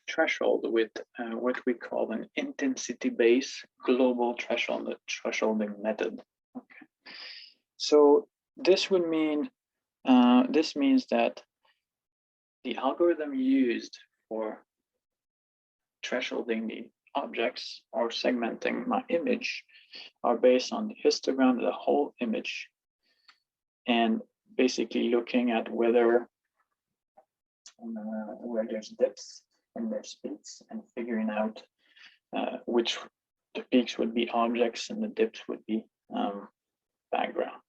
[SPEAKER 1] threshold with what we call an intensity-based global thresholding method. Okay, so this would mean this means that the algorithm used for thresholding the objects or segmenting my image are based on the histogram of the whole image, and basically looking at whether where there's dips and there's peaks, and figuring out which the peaks would be objects and the dips would be background.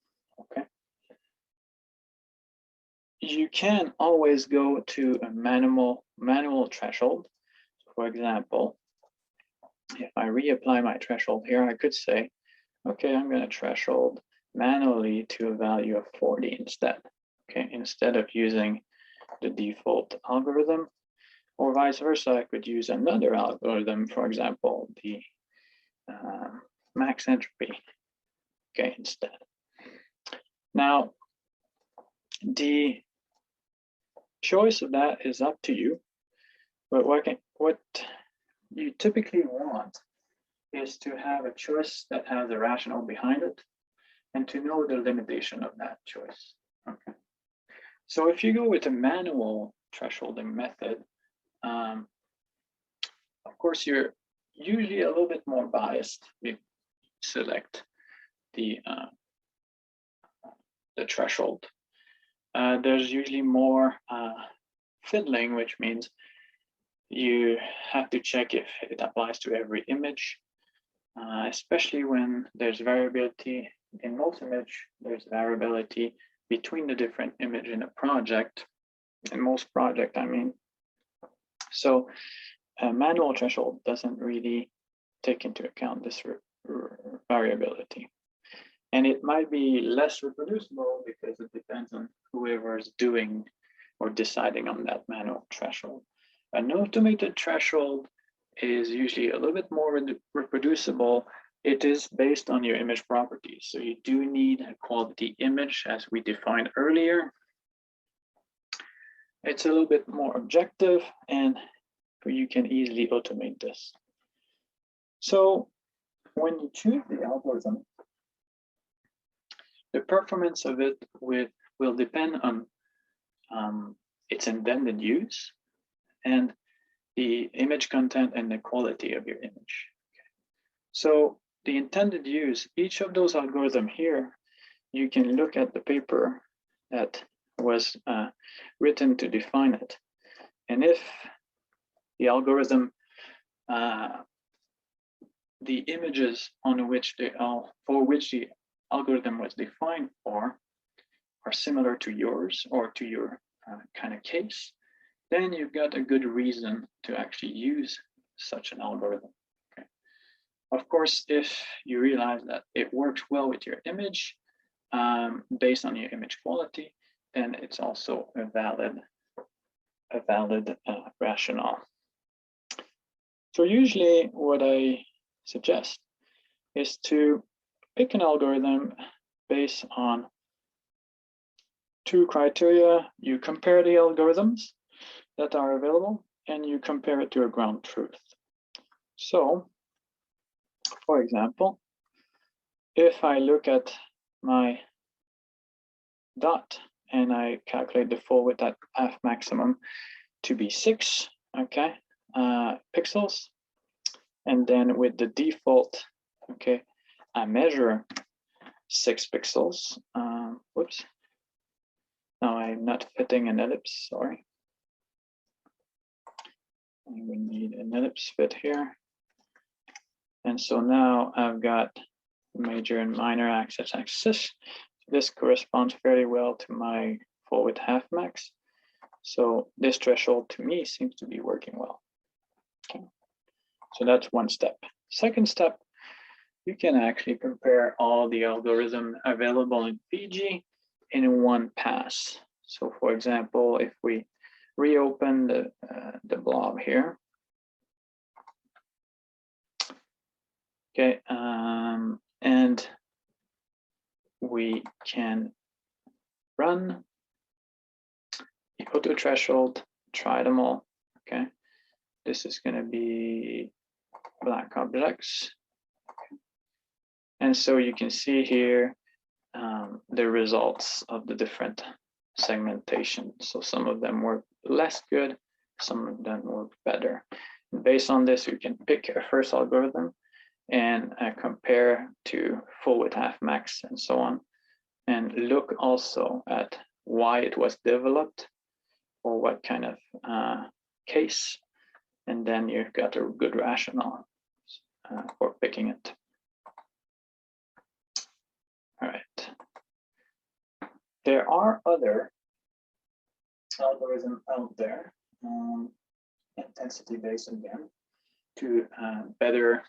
[SPEAKER 1] Okay. You can always go to a manual threshold. For example, if I reapply my threshold here, I could say, okay, I'm going to threshold manually to a value of 40 instead. Okay, instead of using the default algorithm, or vice versa, I could use another algorithm, for example, the max entropy, okay, instead. Now, the choice of that is up to you, but what you typically want is to have a choice that has a rationale behind it and to know the limitation of that choice. Okay. So if you go with a manual thresholding method, of course, you're usually a little bit more biased. You select the threshold. There's usually more fiddling, which means you have to check if it applies to every image, especially when there's variability. In most image, there's variability between the different image in a project. In most project, I mean. So a manual threshold doesn't really take into account this variability. And it might be less reproducible because it depends on whoever's doing or deciding on that manual threshold. An automated threshold is usually a little bit more reproducible. It is based on your image properties. So you do need a quality image as we defined earlier. It's a little bit more objective and you can easily automate this. So when you choose the algorithm, the performance of it will depend on its intended use and the image content and the quality of your image. Okay. So the intended use, each of those algorithms here, you can look at the paper that was written to define it. And if the algorithm, the images on which for which the algorithm was defined for are similar to yours or to your kind of case, then you've got a good reason to actually use such an algorithm. Okay. Of course, if you realize that it works well with your image based on your image quality, and it's also a valid rationale. So usually what I suggest is to pick an algorithm based on two criteria. You compare the algorithms that are available and you compare it to a ground truth. So, for example, if I look at my dot and I calculate the full width at half maximum to be 6, okay, pixels, and then with the default, okay, I measure 6 pixels. Whoops. Now I'm not fitting an ellipse, sorry. We need an ellipse fit here. And so now I've got major and minor axis. This corresponds very well to my full width half max. So this threshold to me seems to be working well. Okay. So that's one step. Second step, you can actually compare all the algorithm available in Fiji in one pass. So for example, if we reopen the blob here, okay, and we can run the auto threshold, try them all. Okay, this is going to be black objects. Okay. And so you can see here the results of the different segmentation. So some of them work less good, some of them work better. And based on this, you can pick a first algorithm and compare to full width half max and so on, and look also at why it was developed or what kind of case, and then you've got a good rationale for picking it. All right. There are other algorithms out there, intensity-based again, to better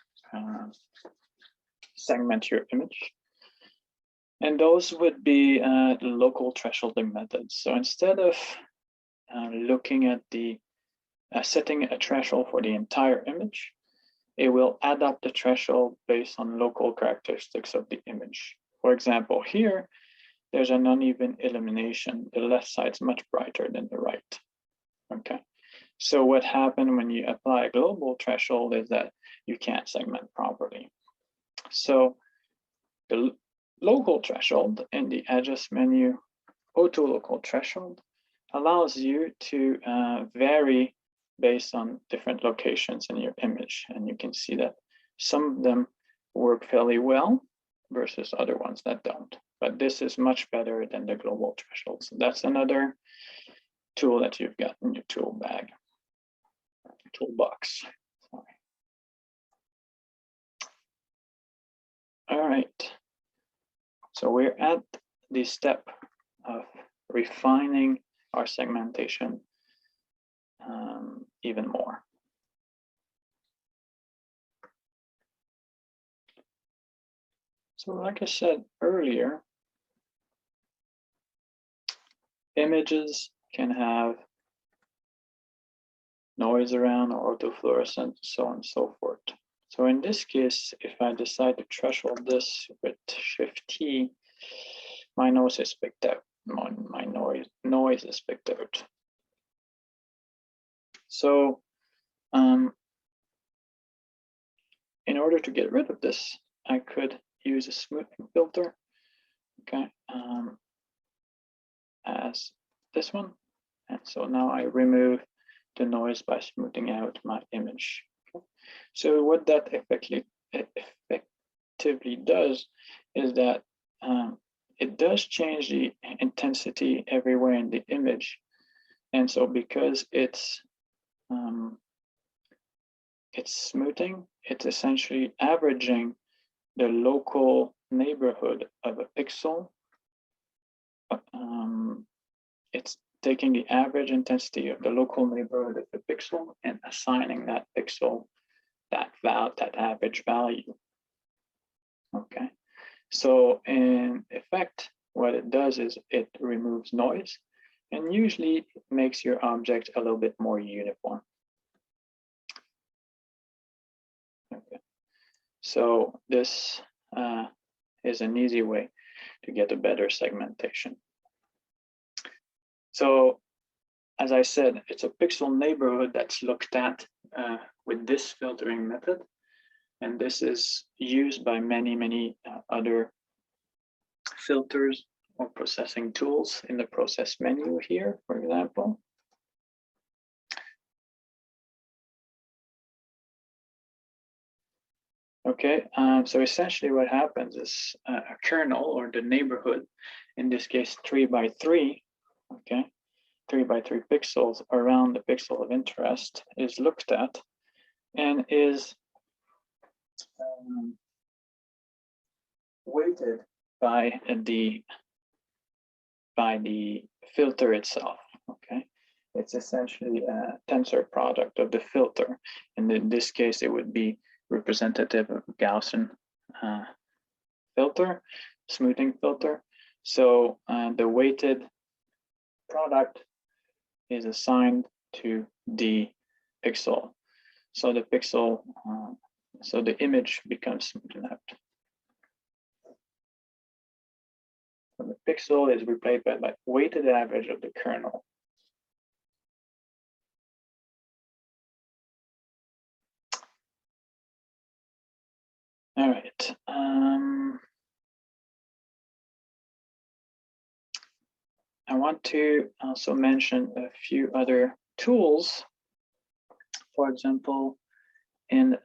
[SPEAKER 1] segment your image. And those would be the local thresholding methods. So instead of looking at the setting a threshold for the entire image, it will add up the threshold based on local characteristics of the image. For example, here, there's an uneven illumination. The left side's much brighter than the right. Okay. So what happened when you apply a global threshold is that you can't segment properly. So the local threshold in the adjust menu, auto local threshold, allows you to vary based on different locations in your image. And you can see that some of them work fairly well versus other ones that don't. But this is much better than the global threshold. So that's another tool that you've got in your toolbox. Sorry. All right. So we're at the step of refining our segmentation even more. So like I said earlier, images can have noise around or autofluorescence, so on and so forth. So in this case, if I decide to threshold this with Shift T, my noise is picked out. My noise is picked out. So in order to get rid of this, I could use a smoothing filter, okay, as this one. And so now I remove the noise by smoothing out my image. Okay. So what that effectively does is that it does change the intensity everywhere in the image. And so because it's smoothing, it's essentially averaging the local neighborhood of a pixel. It's taking the average intensity of the local neighborhood of the pixel and assigning that pixel that average value. Okay, so in effect, what it does is it removes noise and usually makes your object a little bit more uniform. Okay. So this is an easy way to get a better segmentation. So as I said, it's a pixel neighborhood that's looked at with this filtering method. And this is used by many other filters or processing tools in the process menu here, for example. Okay, so essentially what happens is a kernel or the neighborhood, in this case 3 by 3, okay, 3 by 3 pixels around the pixel of interest is looked at and is weighted by the filter itself. Okay, it's essentially a tensor product of the filter, and in this case it would be representative of Gaussian filter, smoothing filter. So the weighted product is assigned to the pixel. So the pixel, so the image becomes smoothed out. So the pixel is replaced by weighted average of the kernel. All right. I want to also mention a few other tools. For example, in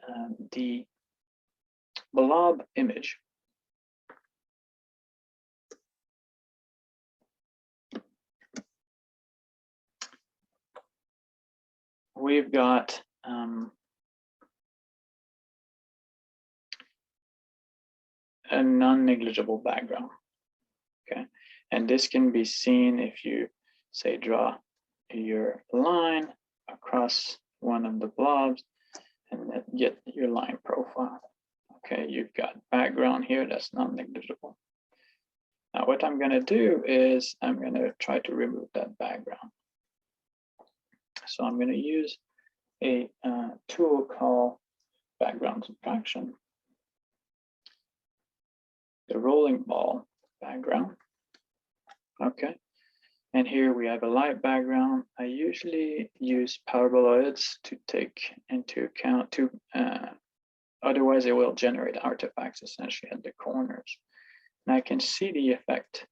[SPEAKER 1] the blob image, we've got a non-negligible background. Okay, and this can be seen if you say draw your line across one of the blobs and then get your line profile. Okay, you've got background here that's non-negligible. Now what I'm going to do is I'm going to try to remove that background. So I'm going to use a tool called background subtraction. The rolling ball background. Okay, and here we have a light background. I usually use paraboloids to take into account otherwise it will generate artifacts essentially at the corners. And I can see the effect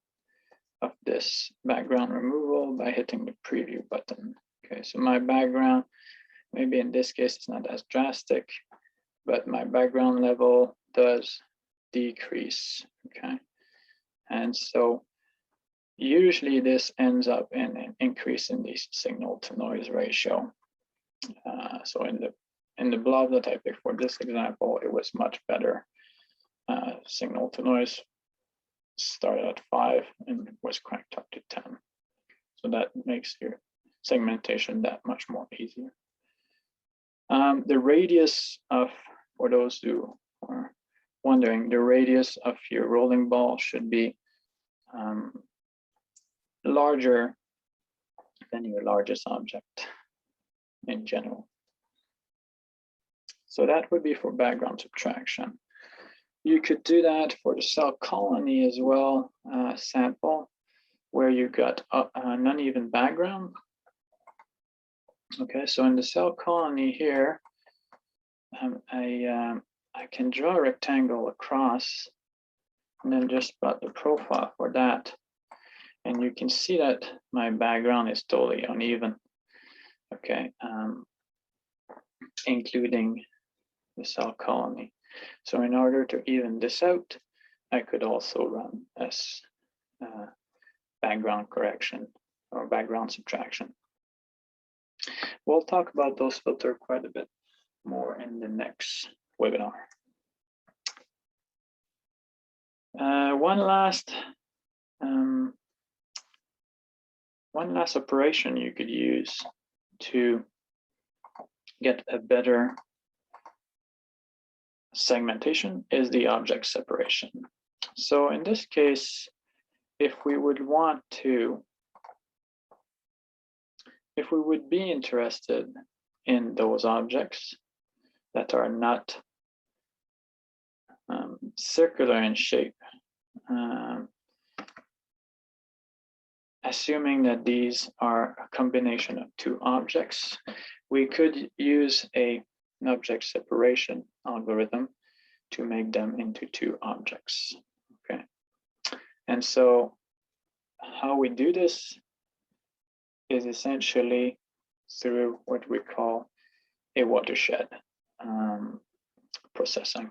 [SPEAKER 1] of this background removal by hitting the preview button. Okay, so my background, maybe in this case it's not as drastic, but my background level does decrease. Okay, and so usually this ends up in an increase in the signal to noise ratio. So in the blob that I picked for this example, it was much better. Signal to noise started at 5 and was cranked up to 10. So that makes your segmentation that much more easier. The radius of, for those who are wondering, the radius of your rolling ball should be larger than your largest object in general. So that would be for background subtraction. You could do that for the cell colony as well, sample, where you've got an uneven background. Okay, so in the cell colony here, I can draw a rectangle across and then just plot the profile for that. And you can see that my background is totally uneven. Okay, including the cell colony. So in order to even this out, I could also run as background correction or background subtraction. We'll talk about those filters quite a bit more in the next webinar. One last operation you could use to get a better segmentation is the object separation. So in this case, if we would be interested in those objects that are not circular in shape, assuming that these are a combination of two objects, we could use an object separation algorithm to make them into two objects. Okay, and so how we do this is essentially through what we call a watershed processing.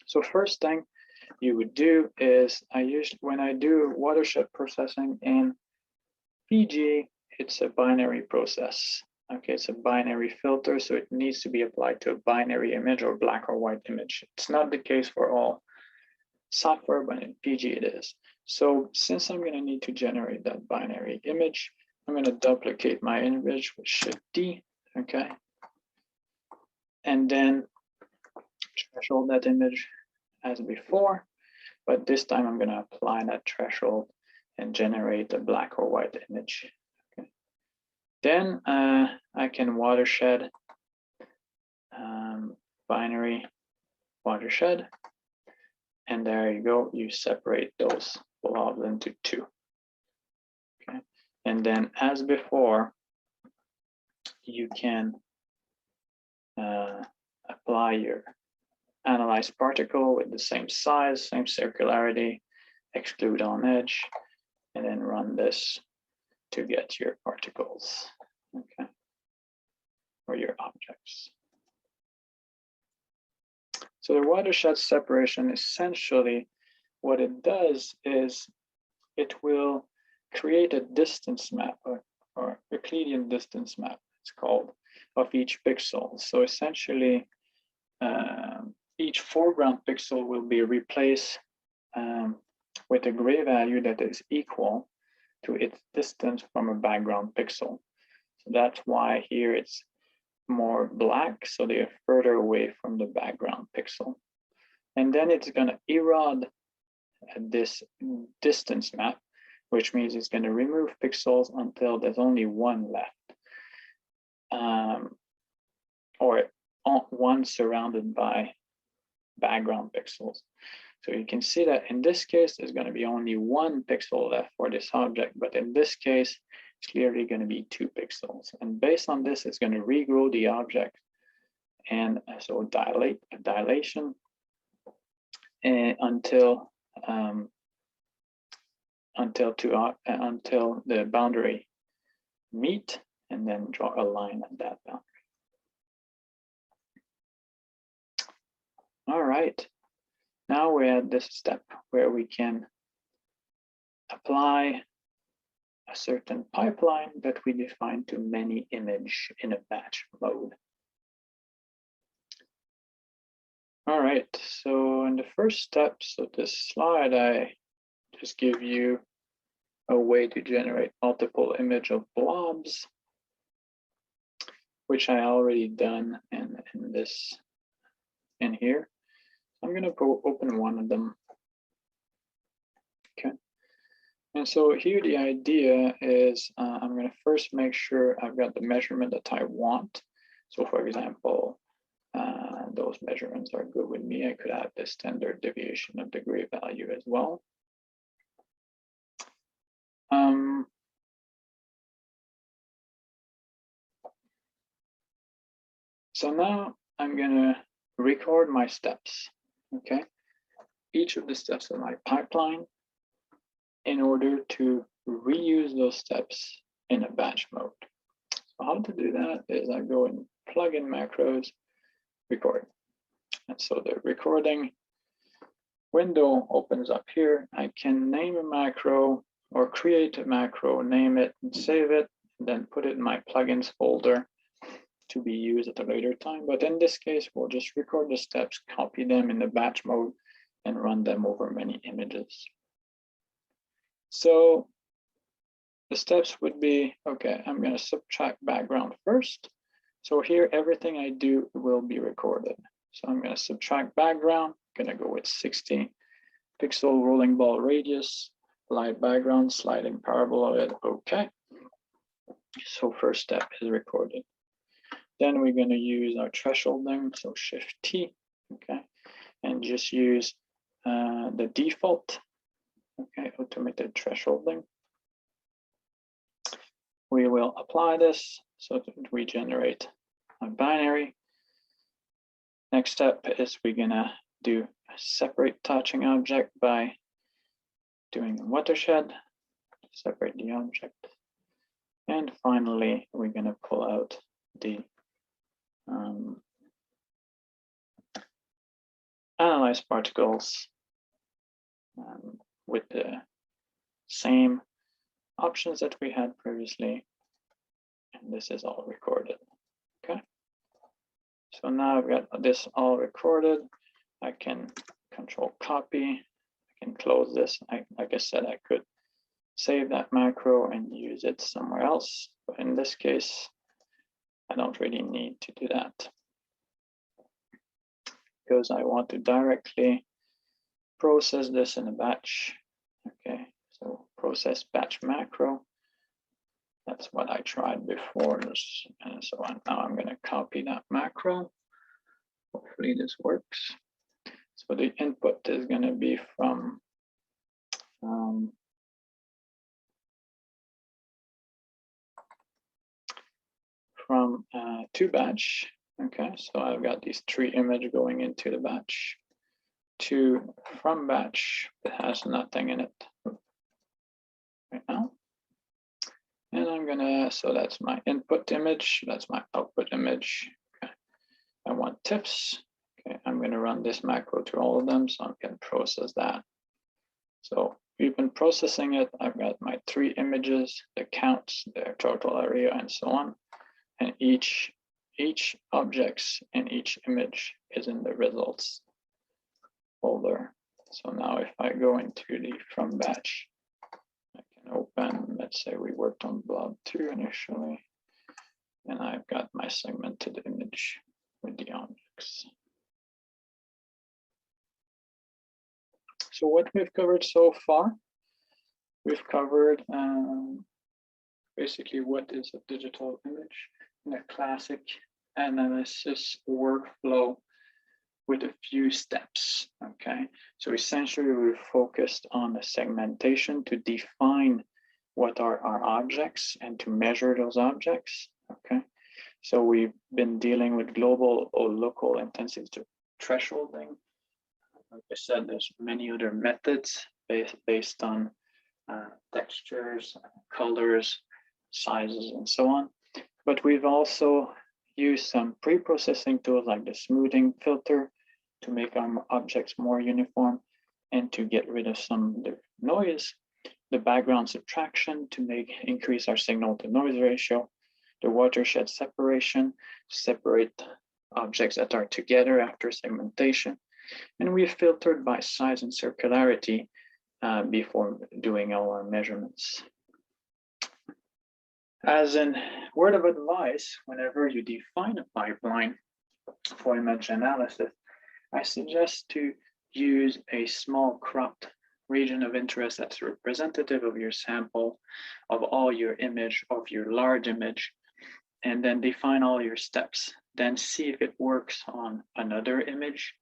[SPEAKER 1] So first thing you would do is, when I do watershed processing in Fiji, it's a binary process. Okay, it's a binary filter, so it needs to be applied to a binary image or black or white image. It's not the case for all software, but in Fiji it is. So since I'm going to need to generate that binary image, I'm going to duplicate my image with Shift D, okay? And then threshold that image as before, but this time I'm going to apply that threshold and generate a black or white image. Okay. Then I can watershed, binary watershed, and there you go. You separate those blobs into two. Okay, and then as before, you can apply your analyze particle with the same size, same circularity, exclude on edge, and then run this to get your particles, okay, or your objects. So the watershed separation, essentially what it does is it will create a distance map or Euclidean distance map, it's called, of each pixel. So essentially each foreground pixel will be replaced with a gray value that is equal to its distance from a background pixel. So that's why here it's more black, so they are further away from the background pixel. And then it's going to erode this distance map, which means it's going to remove pixels until there's only one left, or one surrounded by background pixels. So you can see that in this case, there's going to be only one pixel left for this object, but in this case, it's clearly going to be 2 pixels. And based on this, it's going to regrow the object, and so dilation until the boundary meet, and then draw a line at that boundary. All right, now we're at this step where we can apply a certain pipeline that we define to many image in a batch mode. All right, so in the first steps of this slide, I just give you a way to generate multiple image of blobs, which I already done in here. I'm going to go open one of them. Okay. And so here the idea is I'm going to first make sure I've got the measurement that I want. So for example, those measurements are good with me. I could add the standard deviation of degree value as well. So now I'm going to record my steps. Okay, each of the steps of my pipeline in order to reuse those steps in a batch mode. So how to do that is I go in plugin macros, record. And so the recording window opens up here. I can name a macro or create a macro, name it and save it, and then put it in my plugins folder to be used at a later time. But in this case, we'll just record the steps, copy them in the batch mode, and run them over many images. So the steps would be, okay, I'm going to subtract background first. So here, everything I do will be recorded. So I'm going to subtract background, I'm going to go with 60 pixel rolling ball radius, light background, sliding paraboloid, okay. So first step is recorded. Then we're going to use our thresholding, so Shift T, okay, and just use the default, okay, automated thresholding. We will apply this so that we generate a binary. Next step is we're going to do a separate touching object by doing a watershed, separate the object. And finally, we're going to pull out the analyze particles with the same options that we had previously. And this is all recorded, okay? So now I've got this all recorded. I can control copy. I can close this. Like I said, I could save that macro and use it somewhere else. But in this case, I don't really need to do that because I want to directly process this in a batch. Okay, so process batch macro. That's what I tried before. And so now I'm going to copy that macro. Hopefully this works. So the input is going to be from to batch. Okay, so I've got these 3 images going into the batch. 2 from batch that has nothing in it right now. And I'm gonna, so that's my input image, that's my output image. Okay, I want tips. Okay, I'm gonna run this macro to all of them so I can process that. So we've been processing it. I've got my 3 images, the counts, their total area, and so on. And each objects in each image is in the results folder. So now if I go into the from batch, I can open, let's say we worked on blob 2 initially, and I've got my segmented image with the objects. So what we've covered so far, we've covered basically what is a digital image in a classic analysis workflow with a few steps, okay? So essentially we're focused on the segmentation to define what are our objects and to measure those objects, okay? So we've been dealing with global or local intensity thresholding. Like I said, there's many other methods based on textures, colors, sizes, and so on. But we've also used some pre-processing tools like the smoothing filter to make our objects more uniform and to get rid of some of the noise, the background subtraction to increase our signal to noise ratio, the watershed separation to separate objects that are together after segmentation. And we filtered by size and circularity before doing all our measurements. As a word of advice, whenever you define a pipeline for image analysis, I suggest to use a small cropped region of interest that's representative of your sample, of all your image, of your large image, and then define all your steps. Then see if it works on another image.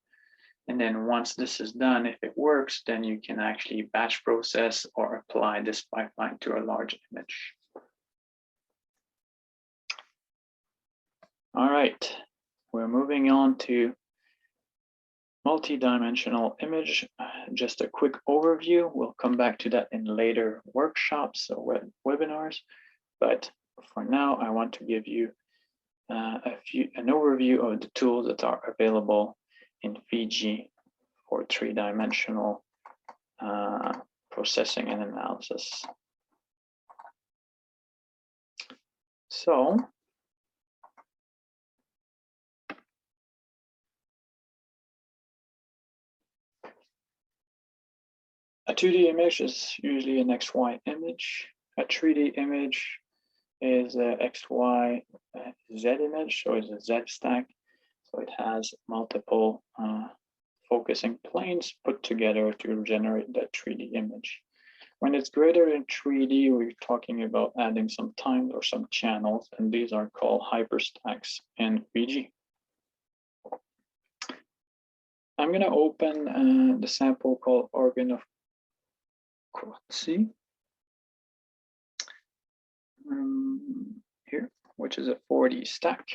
[SPEAKER 1] And then once this is done, if it works, then you can actually batch process or apply this pipeline to a large image. All right, we're moving on to multi-dimensional image. Just a quick overview. We'll come back to that in later workshops or webinars. But for now, I want to give you an overview of the tools that are available in Fiji for 3-dimensional processing and analysis. So, a 2D image is usually an XY image. A 3D image is a XY Z image, so it's a Z stack. So it has multiple focusing planes put together to generate that 3D image. When it's greater than 3D, we're talking about adding some times or some channels, and these are called hyperstacks in Fiji. I'm going to open the sample called organ of Kotsi here, which is a 4D stack.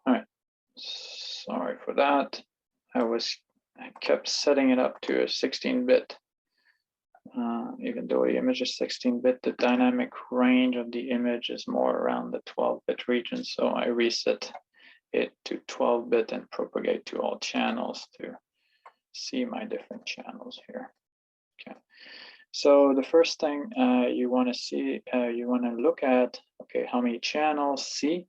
[SPEAKER 1] All right, sorry for that. I kept setting it up to a 16-bit. Even though the image is 16-bit, the dynamic range of the image is more around the 12-bit region. So I reset it to 12-bit and propagate to all channels to see my different channels here. Okay. So the first thing you want to see, you want to look at, okay, how many channels? See,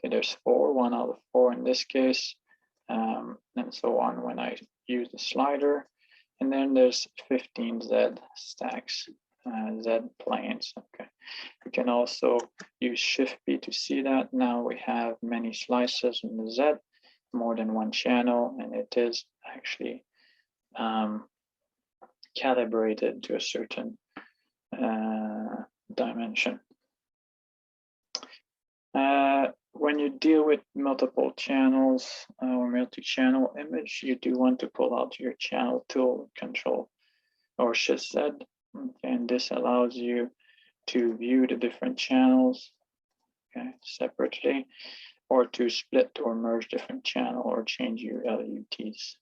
[SPEAKER 1] okay, there's 4, 1 out of 4 in this case, and so on when I use the slider. And then there's 15 Z stacks, Z planes. Okay, we can also use Shift B to see that. Now we have many slices in the Z, more than one channel, and it is actually calibrated to a certain dimension. When you deal with multiple channels or multi-channel image, you do want to pull out your channel tool, Control or Shift Z, and this allows you to view the different channels, okay, separately, or to split or merge different channel or change your LUTs.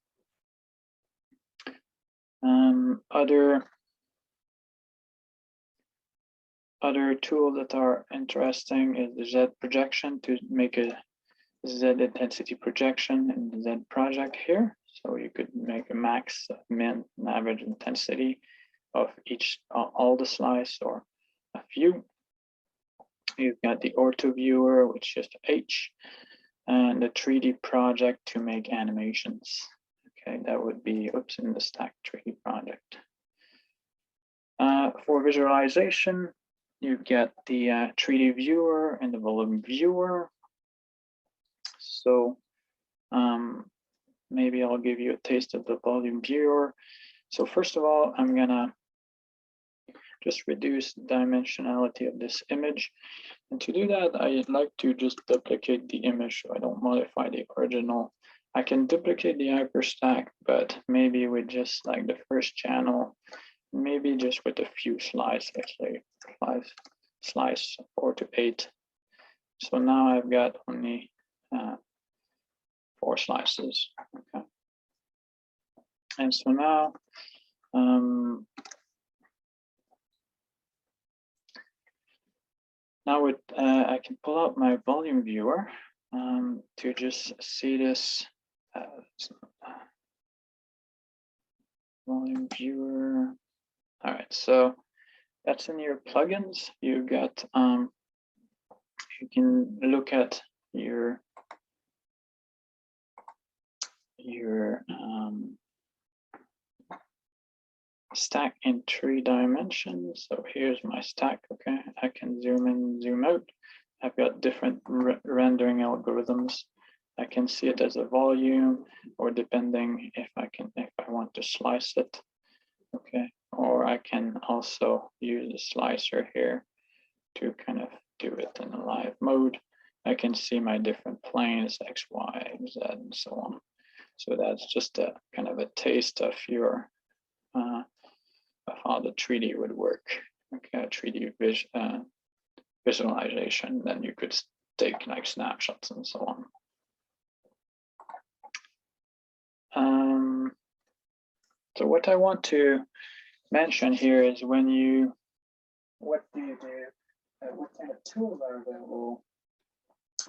[SPEAKER 1] Other tools that are interesting is the Z projection to make a Z intensity projection in the Z project here. So you could make a max, min, and average intensity of all the slice or a few. You've got the ortho viewer, which is H, and the 3D project to make animations. Okay, that would be, oops, in the stack 3D project. For visualization, you get the 3D viewer and the volume viewer. So maybe I'll give you a taste of the volume viewer. So first of all, I'm gonna just reduce the dimensionality of this image. And to do that, I'd like to just duplicate the image so I don't modify the original. I can duplicate the hyperstack, but maybe with just like the first channel, maybe just with a few slices, actually 5 slice 4 to 8. So now I've got only 4 slices. Okay. And so now I can pull out my volume viewer to just see this volume viewer. All right, so that's in your plugins. You got you can look at your stack in 3 dimensions. So here's my stack. Okay, I can zoom in, zoom out. I've got different rendering algorithms. I can see it as a volume, or depending if I want to slice it. Okay, or I can also use the slicer here to kind of do it in a live mode. I can see my different planes, X, Y, Z, and so on. So that's just a kind of a taste of your of how the 3D would work. Okay, 3D visualization. Then you could take like snapshots and so on. So what I want to mention here is what do you do? What kind of tools are available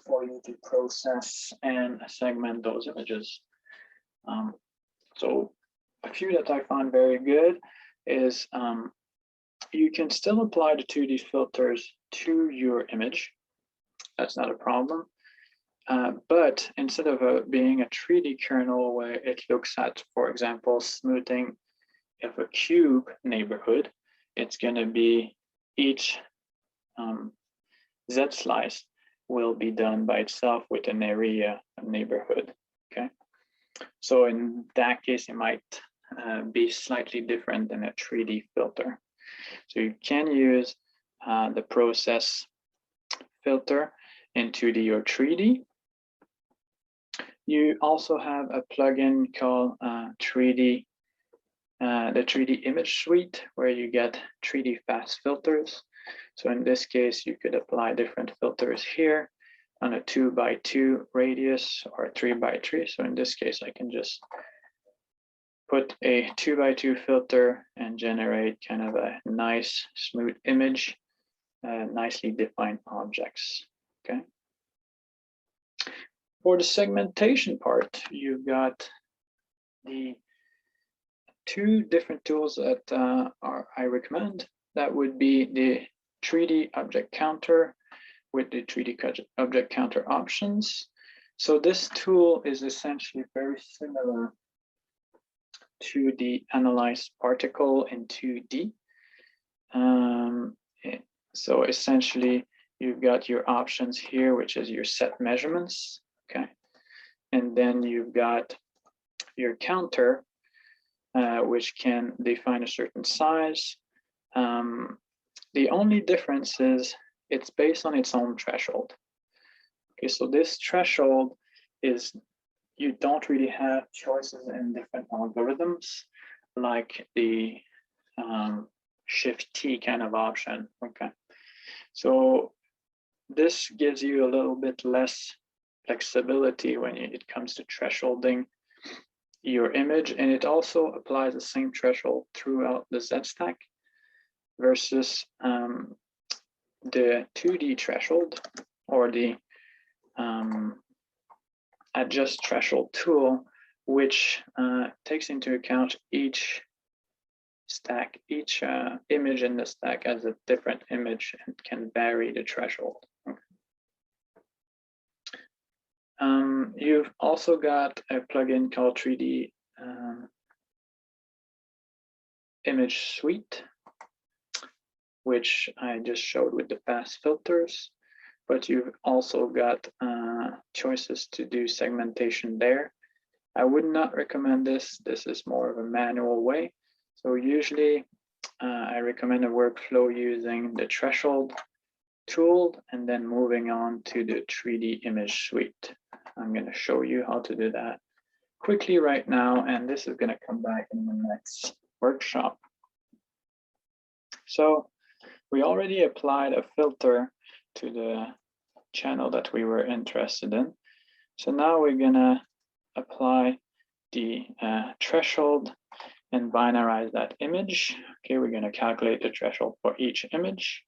[SPEAKER 1] for you to process and segment those images? So a few that I found very good is you can still apply the 2D filters to your image. That's not a problem. But instead of being a 3D kernel where it looks at, for example, smoothing of a cube neighborhood, it's going to be each Z slice will be done by itself with an area neighborhood. Okay. So in that case, it might be slightly different than a 3D filter. So you can use the process filter in 2D or 3D. You also have a plugin called 3D, the 3D image suite, where you get 3D fast filters. So in this case, you could apply different filters here on a 2x2 radius or a 3x3. So in this case, I can just put a 2x2 filter and generate kind of a nice smooth image, nicely defined objects. Okay. For the segmentation part, you've got the two different tools that I recommend. That would be the 3D object counter with the 3D object counter options. So this tool is essentially very similar to the analyzed particle in 2D. So essentially, you've got your options here, which is your set measurements, okay? And then you've got your counter, which can define a certain size. The only difference is it's based on its own threshold. Okay, so this threshold is, you don't really have choices in different algorithms like the Shift T kind of option. Okay, so this gives you a little bit less flexibility when it comes to thresholding your image, and it also applies the same threshold throughout the Z stack versus the 2D threshold or the adjust threshold tool, which takes into account each stack, each image in the stack as a different image and can vary the threshold. Okay. You've also got a plugin called 3D image suite, which I just showed with the fast filters, but you've also got choices to do segmentation there. I would not recommend this. This is more of a manual way. So usually I recommend a workflow using the threshold tool and then moving on to the 3D image suite. I'm going to show you how to do that quickly right now, and this is going to come back in the next workshop. So we already applied a filter to the channel that we were interested in. So now we're going to apply the threshold and binarize that image. Okay, we're going to calculate the threshold for each image.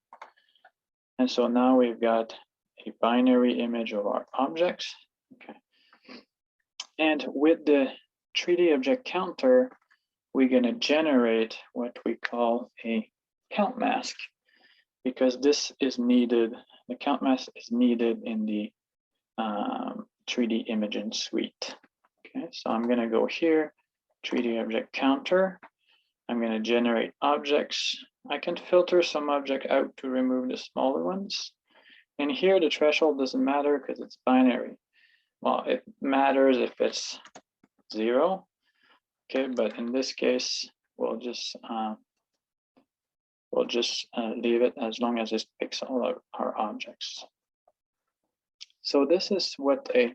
[SPEAKER 1] And so now we've got a binary image of our objects. Okay. And with the 3D object counter, we're going to generate what we call a count mask, because this is needed. The count mask is needed in the 3D imaging suite. Okay, so I'm going to go here, 3D object counter. I'm going to generate objects. I can filter some object out to remove the smaller ones. And here the threshold doesn't matter because it's binary. Well, it matters if it's 0. Okay, but in this case, we'll just leave it as long as it picks all of our objects. So this is what a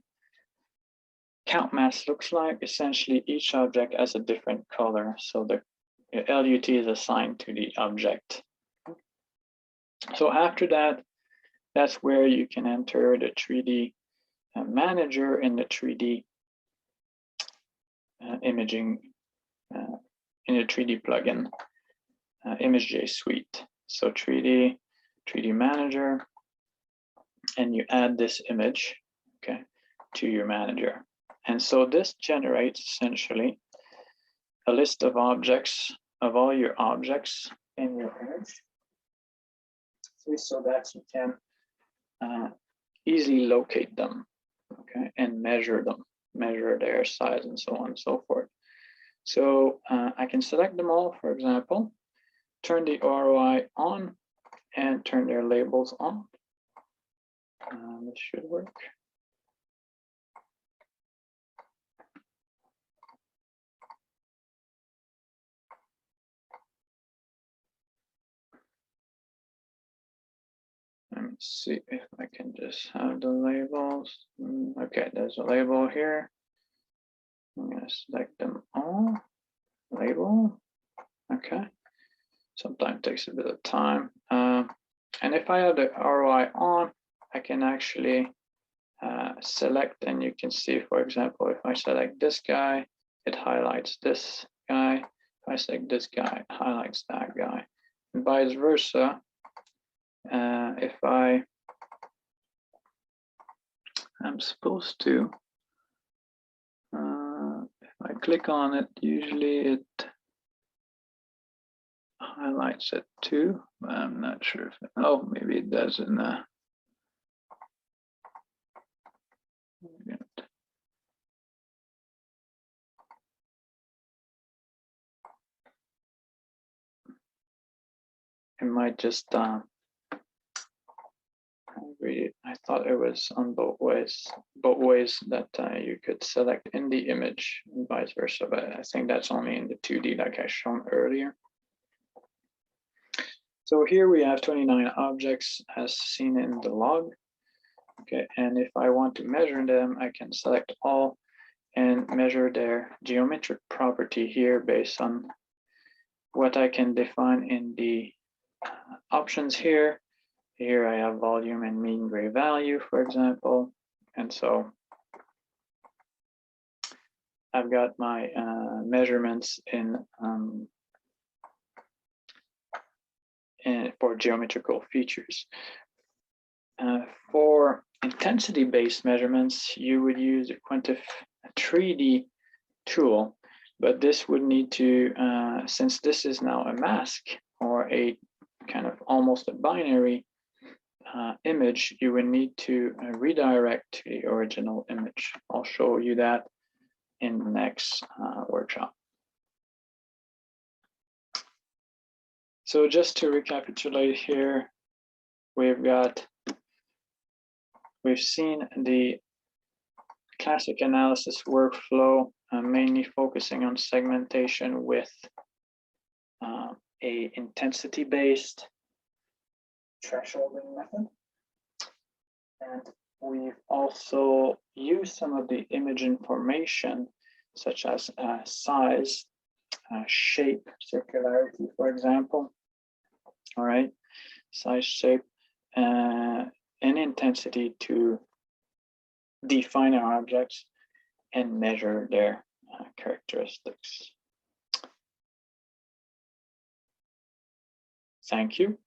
[SPEAKER 1] count mask looks like. Essentially, each object has a different color. So the LUT is assigned to the object. So after that, that's where you can enter the 3D manager in the 3D imaging in the 3D plugin, ImageJ suite. So 3D manager, and you add this image, okay, to your manager. And so this generates essentially a list of objects, of all your objects in your image, so that you can easily locate them, okay, and measure them, measure their size and so on and so forth. So I can select them all, for example, turn the ROI on and turn their labels on. This should work. Let me see if I can just have the labels. Okay, there's a label here. I'm going to select them all. Label. Okay. Sometimes takes a bit of time. And if I have the ROI on, I can actually select, and you can see, for example, if I select this guy, it highlights this guy. If I select this guy, it highlights that guy, and vice versa. If I'm supposed to, if I click on it, usually it highlights it too, but I'm not sure if it, oh, maybe it does in it might just I thought it was on both ways that you could select in the image and vice versa, but I think that's only in the 2D like I shown earlier. So here we have 29 objects as seen in the log. Okay, and if I want to measure them, I can select all and measure their geometric property here based on what I can define in the options here. Here I have volume and mean gray value, for example. And so I've got my measurements for geometrical features. For intensity-based measurements, you would use a Quantif 3D tool, but this would need to, since this is now a mask or a kind of almost a binary image, you would need to redirect to the original image. I'll show you that in the next workshop. So just to recapitulate here, we've seen the classic analysis workflow, mainly focusing on segmentation with a intensity-based thresholding method. And we've also used some of the image information, such as size, shape, circularity, for example. All right, size, shape, and intensity to define our objects and measure their characteristics. Thank you.